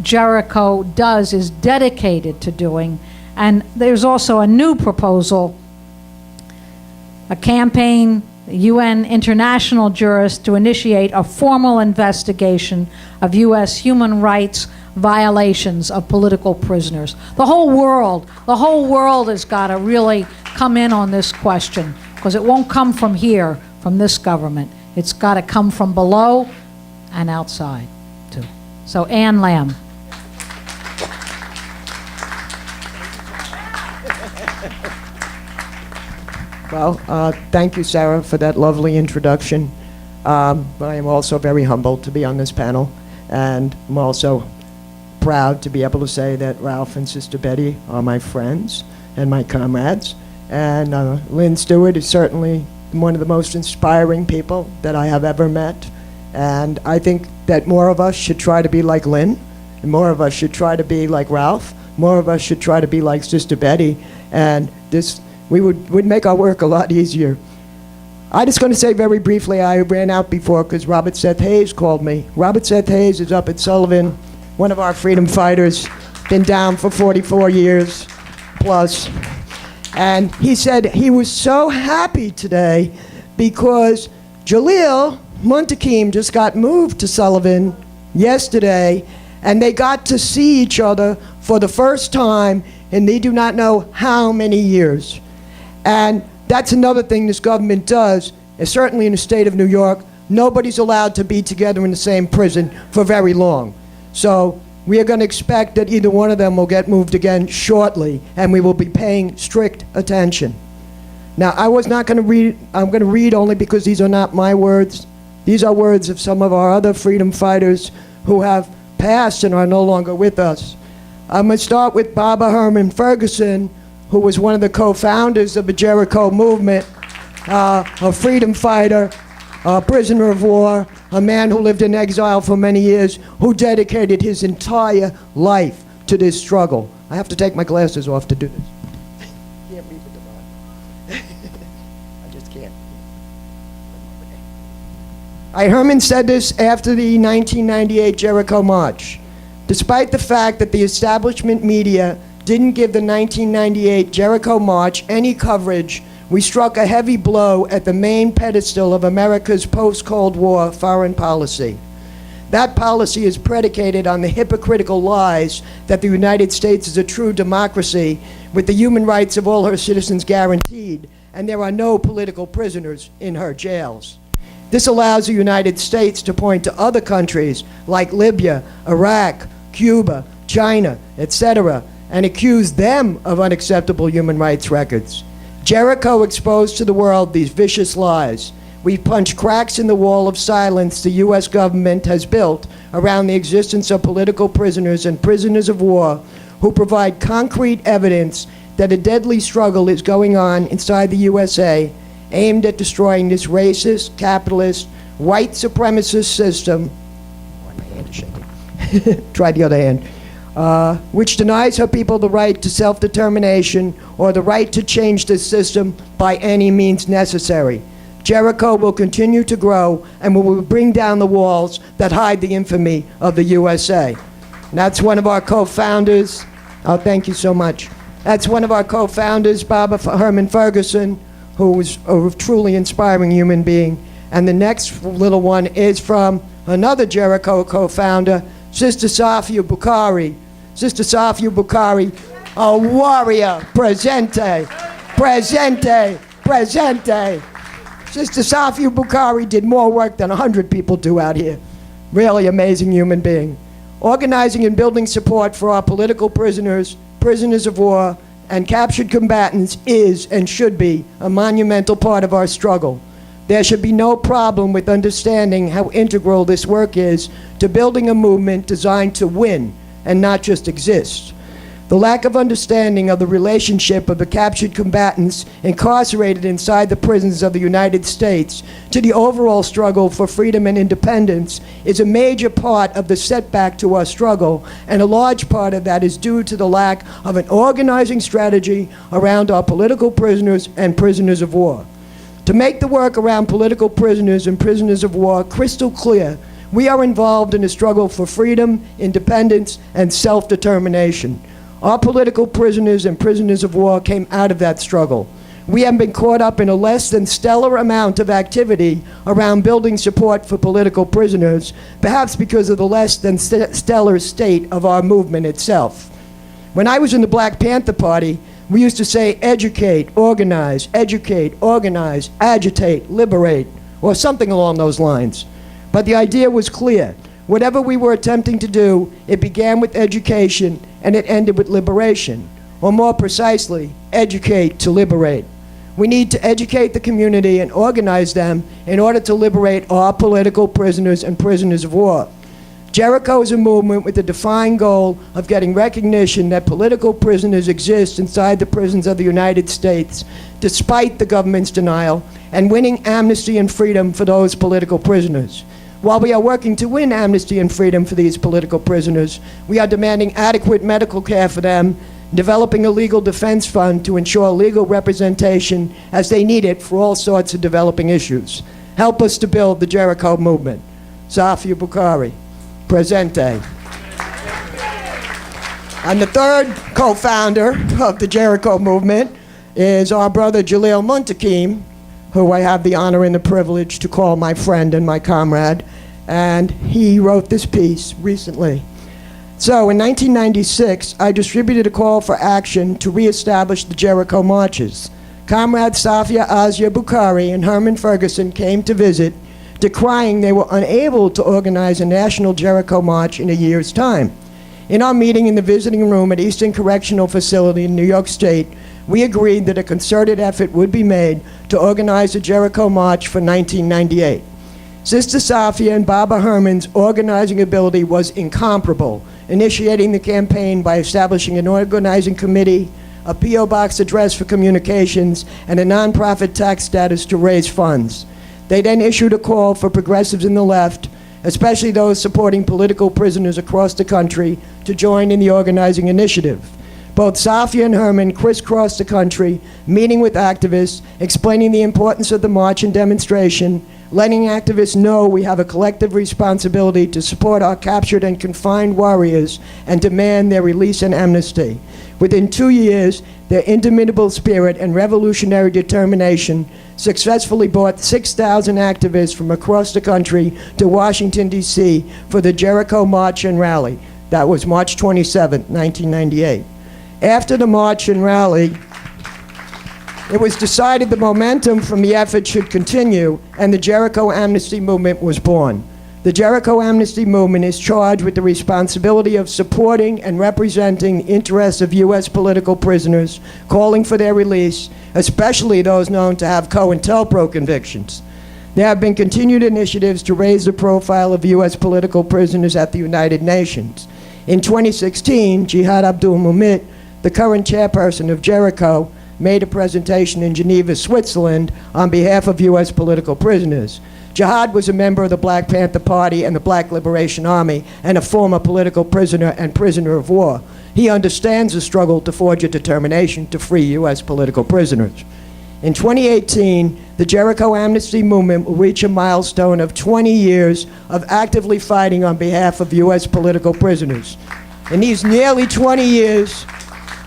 S21: Jericho does, is dedicated to doing. And there's also a new proposal, a campaign, UN international jurists, to initiate a formal investigation of U.S. human rights violations of political prisoners. The whole world has got to really come in on this question, because it won't come from here, from this government. It's got to come from below and outside, too. So, Ann Lamb.
S22: Well, thank you, Sarah, for that lovely introduction. But I am also very humbled to be on this panel, and I'm also proud to be able to say that Ralph and Sister Betty are my friends and my comrades. And Lynne Stewart is certainly one of the most inspiring people that I have ever met. And I think that more of us should try to be like Lynne, and more of us should try to be like Ralph, more of us should try to be like Sister Betty, and we would make our work a lot easier. I'm just going to say very briefly, I ran out before because Robert Seth Hayes called me. Robert Seth Hayes is up at Sullivan, one of our freedom fighters, been down for 44 years plus. And he said he was so happy today because Jaleel Muntakim just got moved to Sullivan yesterday, and they got to see each other for the first time in they do not know how many years. And that's another thing this government does, and certainly in the state of New York, nobody's allowed to be together in the same prison for very long. So we are going to expect that either one of them will get moved again shortly, and we will be paying strict attention. Now, I was not going to read, I'm going to read only because these are not my words. These are words of some of our other freedom fighters who have passed and are no longer with us. I'm going to start with Barbara Herman Ferguson, who was one of the co-founders of the Jericho movement, a freedom fighter, a prisoner of war, a man who lived in exile for many years, who dedicated his entire life to this struggle. I have to take my glasses off to do this. Can't read with them on. I just can't. Herman said this after the 1998 Jericho March. Despite the fact that the establishment media didn't give the 1998 Jericho March any coverage, we struck a heavy blow at the main pedestal of America's post-Cold War foreign policy. That policy is predicated on the hypocritical lies that the United States is a true democracy with the human rights of all her citizens guaranteed, and there are no political prisoners in her jails. This allows the United States to point to other countries like Libya, Iraq, Cuba, China, etc., and accuse them of unacceptable human rights records. Jericho exposed to the world these vicious lies. We punch cracks in the wall of silence the U.S. government has built around the existence of political prisoners and prisoners of war who provide concrete evidence that a deadly struggle is going on inside the USA aimed at destroying this racist, capitalist, white supremacist system. Why my hand is shaking? Try the other hand. Which denies her people the right to self-determination or the right to change this system by any means necessary. Jericho will continue to grow and will bring down the walls that hide the infamy of the USA. And that's one of our co-founders. Oh, thank you so much. That's one of our co-founders, Barbara Herman Ferguson, who was a truly inspiring human being. And the next little one is from another Jericho co-founder, Sister Safia Bukhari. Sister Safia Bukhari, a warrior, presente, presente, presente. Sister Safia Bukhari did more work than 100 people do out here. Really amazing human being. Organizing and building support for our political prisoners, prisoners of war, and captured combatants is and should be a monumental part of our struggle. There should be no problem with understanding how integral this work is to building a movement designed to win and not just exist. The lack of understanding of the relationship of the captured combatants incarcerated inside the prisons of the United States to the overall struggle for freedom and independence is a major part of the setback to our struggle, and a large part of that is due to the lack of an organizing strategy around our political prisoners and prisoners of war. To make the work around political prisoners and prisoners of war crystal clear, we are involved in a struggle for freedom, independence, and self-determination. Our political prisoners and prisoners of war came out of that struggle. We have been caught up in a less than stellar amount of activity around building support for political prisoners, perhaps because of the less than stellar state of our movement itself. When I was in the Black Panther Party, we used to say educate, organize, agitate, liberate, or something along those lines. But the idea was clear. Whatever we were attempting to do, it began with education and it ended with liberation. Or more precisely, educate to liberate. We need to educate the community and organize them in order to liberate our political prisoners and prisoners of war. Jericho is a movement with the defined goal of getting recognition that political prisoners exist inside the prisons of the United States, despite the government's denial, and winning amnesty and freedom for those political prisoners. While we are working to win amnesty and freedom for these political prisoners, we are demanding adequate medical care for them, developing a legal defense fund to ensure legal representation as they need it for all sorts of developing issues. Help us to build the Jericho movement. Safia Bukhari, presente. And the third co-founder of the Jericho movement is our brother Jaleel Muntakim, who I have the honor and the privilege to call my friend and my comrade, and he wrote this piece recently. So in 1996, I distributed a call for action to reestablish the Jericho marches. Comrades Safia Azia Bukhari and Herman Ferguson came to visit, decrying they were unable to organize a national Jericho march in a year's time. In our meeting in the visiting room at Eastern Correctional Facility in New York State, we agreed that a concerted effort would be made to organize a Jericho March for 1998. Sister Safia and Baba Herman's organizing ability was incomparable, initiating the campaign by establishing an organizing committee, a P.O. Box address for communications, and a nonprofit tax status to raise funds. They then issued a call for progressives in the left, especially those supporting political prisoners across the country, to join in the organizing initiative. Both Safia and Herman crisscrossed the country, meeting with activists, explaining the importance of the march and demonstration, letting activists know we have a collective responsibility to support our captured and confined warriors and demand their release and amnesty. Within 2 years, their indomitable spirit and revolutionary determination successfully brought 6,000 activists from across the country to Washington, D.C. for the Jericho March and Rally. That was March 27, 1998. After the march and rally, it was decided the momentum from the effort should continue, and the Jericho Amnesty Movement was born. The Jericho Amnesty Movement is charged with the responsibility of supporting and representing the interests of U.S. political prisoners, calling for their release, especially those known to have COINTELPRO convictions. There have been continued initiatives to raise the profile of U.S. political prisoners at the United Nations. In 2016, Jihad Abdul Mumit, the current chairperson of Jericho, made a presentation in Geneva, Switzerland, on behalf of U.S. political prisoners. Jihad was a member of the Black Panther Party and the Black Liberation Army, and a former political prisoner and prisoner of war. He understands the struggle to forge a determination to free U.S. political prisoners. In 2018, the Jericho Amnesty Movement will reach a milestone of 20 years of actively fighting on behalf of U.S. political prisoners. In these nearly 20 years,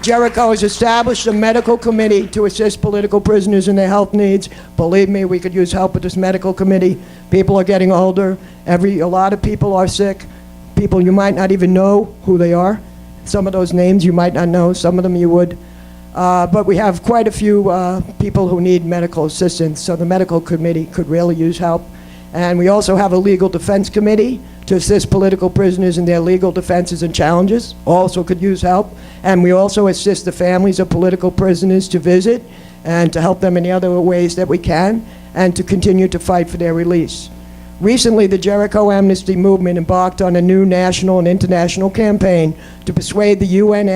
S22: Jericho has established a medical committee to assist political prisoners in their health needs. Believe me, we could use help with this medical committee. People are getting older. A lot of people are sick. People you might not even know who they are. Some of those names you might not know. Some of them you would. But we have quite a few people who need medical assistance, so the medical committee could really use help. And we also have a legal defense committee to assist political prisoners in their legal defenses and challenges, also could use help. And we also assist the families of political prisoners to visit and to help them in the other ways that we can, and to continue to fight for their release. Recently, the Jericho Amnesty Movement embarked on a new national and international campaign to persuade the UN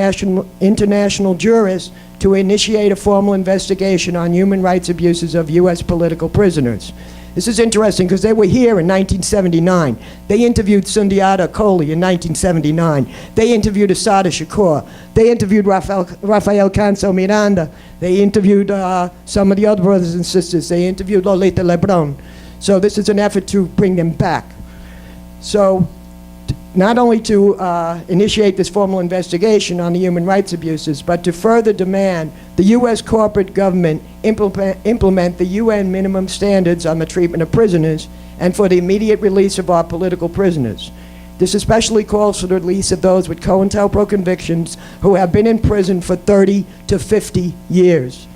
S22: international jurists to initiate a formal investigation on human rights abuses of U.S. political prisoners. This is interesting because they were here in 1979. They interviewed Sundiata Acoli in 1979. They interviewed Assata Shakur. They interviewed Rafael Canso Miranda. They interviewed some of the other brothers and sisters. They interviewed Lolita Lebron. So this is an effort to bring them back. So not only to initiate this formal investigation on the human rights abuses, but to further demand the U.S. corporate government implement the UN minimum standards on the treatment of prisoners and for the immediate release of our political prisoners. This especially calls for the release of those with COINTELPRO convictions who have been in prison for 30 to 50 years.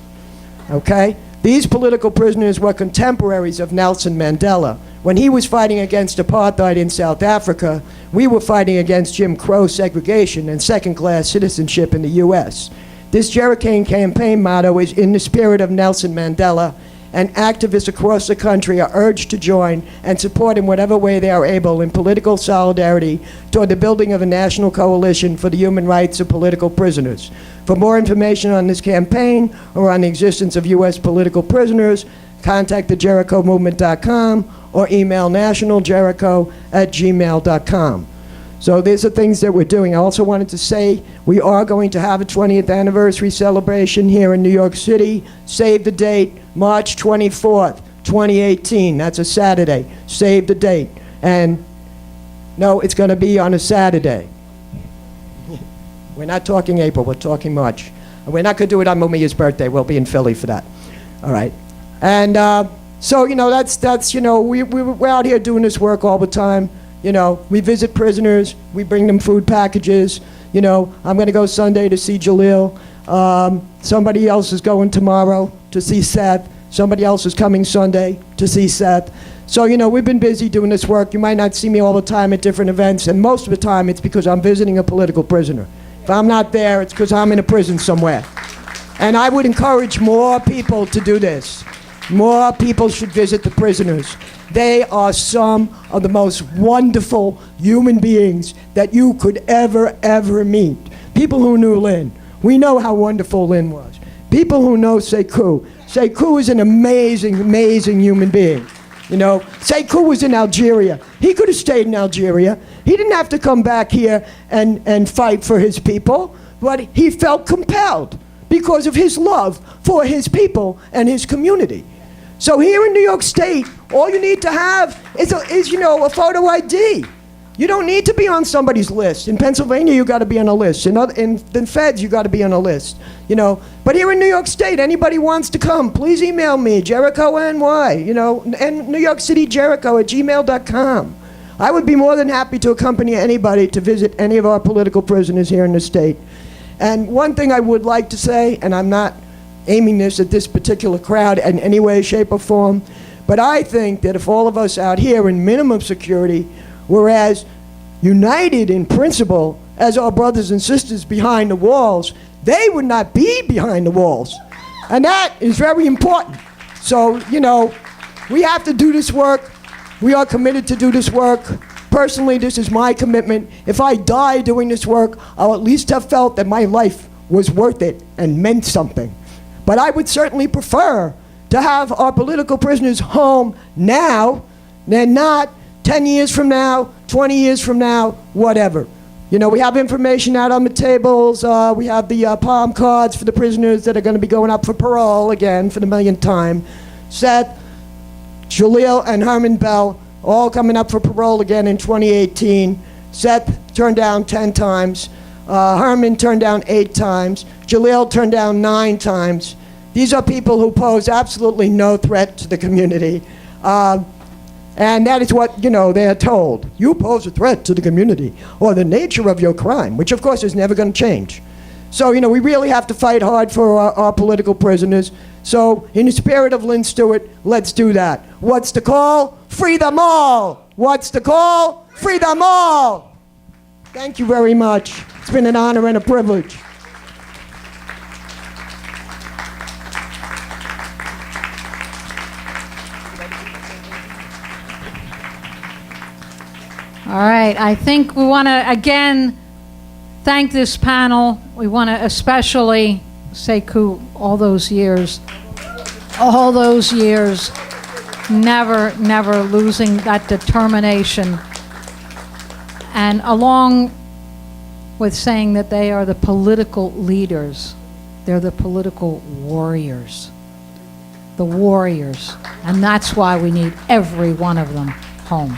S22: Okay? These political prisoners were contemporaries of Nelson Mandela. When he was fighting against apartheid in South Africa, we were fighting against Jim Crow segregation and second-class citizenship in the U.S. This Jericho campaign motto is in the spirit of Nelson Mandela, and activists across the country are urged to join and support in whatever way they are able in political solidarity toward the building of a national coalition for the human rights of political prisoners. For more information on this campaign or on the existence of U.S. political prisoners, contact thejerichomovement.com or email nationaljericho@gmail.com. So these are things that we're doing. I also wanted to say we are going to have a 20th anniversary celebration here in New York City. Save the date, March 24th, 2018. That's a Saturday. Save the date. And no, it's going to be on a Saturday. We're not talking April, we're talking March. And we're not going to do it on Mumia's birthday. We'll be in Philly for that. All right. And so, you know, that's you know, we're out here doing this work all the time. You know, we visit prisoners, we bring them food packages. You know, I'm going to go Sunday to see Jalil. Somebody else is going tomorrow to see Seth. Somebody else is coming Sunday to see Seth. So, you know, we've been busy doing this work. You might not see me all the time at different events, and most of the time it's because I'm visiting a political prisoner. If I'm not there, it's because I'm in a prison somewhere. And I would encourage more people to do this. More people should visit the prisoners. They are some of the most wonderful human beings that you could ever meet. People who knew Lynne. We know how wonderful Lynne was. People who know Sekou. Sekou is an amazing human being. You know, Sekou was in Algeria. He could have stayed in Algeria. He didn't have to come back here and fight for his people, but he felt compelled because of his love for his people and his community. So here in New York State, all you need to have is you know, a photo ID. You don't need to be on somebody's list. In Pennsylvania, you got to be on a list. In the feds, you got to be on a list. You know, but here in New York State, anybody wants to come, please email me, JerichoNY, you know, and New York City Jericho @gmail.com. I would be more than happy to accompany anybody to visit any of our political prisoners here in the state. And one thing I would like to say, and I'm not aiming this at this particular crowd in any way, shape, or form, but I think that if all of us out here in minimum security were as united in principle as our brothers and sisters behind the walls, they would not be behind the walls. And that is very important. So, you know, we have to do this work. We are committed to do this work. Personally, this is my commitment. If I die doing this work, I'll at least have felt that my life was worth it and meant something. But I would certainly prefer to have our political prisoners home now than not 10 years from now, 20 years from now, whatever. You know, we have information out on the tables. We have the palm cards for the prisoners that are going to be going up for parole again for the millionth time. Seth, Jaleel, and Herman Bell all coming up for parole again in 2018. Seth turned down 10 times. Herman turned down 8 times. Jaleel turned down 9 times. These are people who pose absolutely no threat to the community. And that is what, you know, they're told. You pose a threat to the community, or the nature of your crime, which of course is never going to change. So, you know, we really have to fight hard for our political prisoners. So, in the spirit of Lynne Stewart, let's do that. What's the call? Free them all! What's the call? Free them all! Thank you very much. It's been an honor and a privilege.
S21: All right, I think we want to again thank this panel. We want to especially Sekou, all those years, never losing that determination. And along with saying that they are the political leaders, they're the political warriors. The warriors. And that's why we need every one of them home.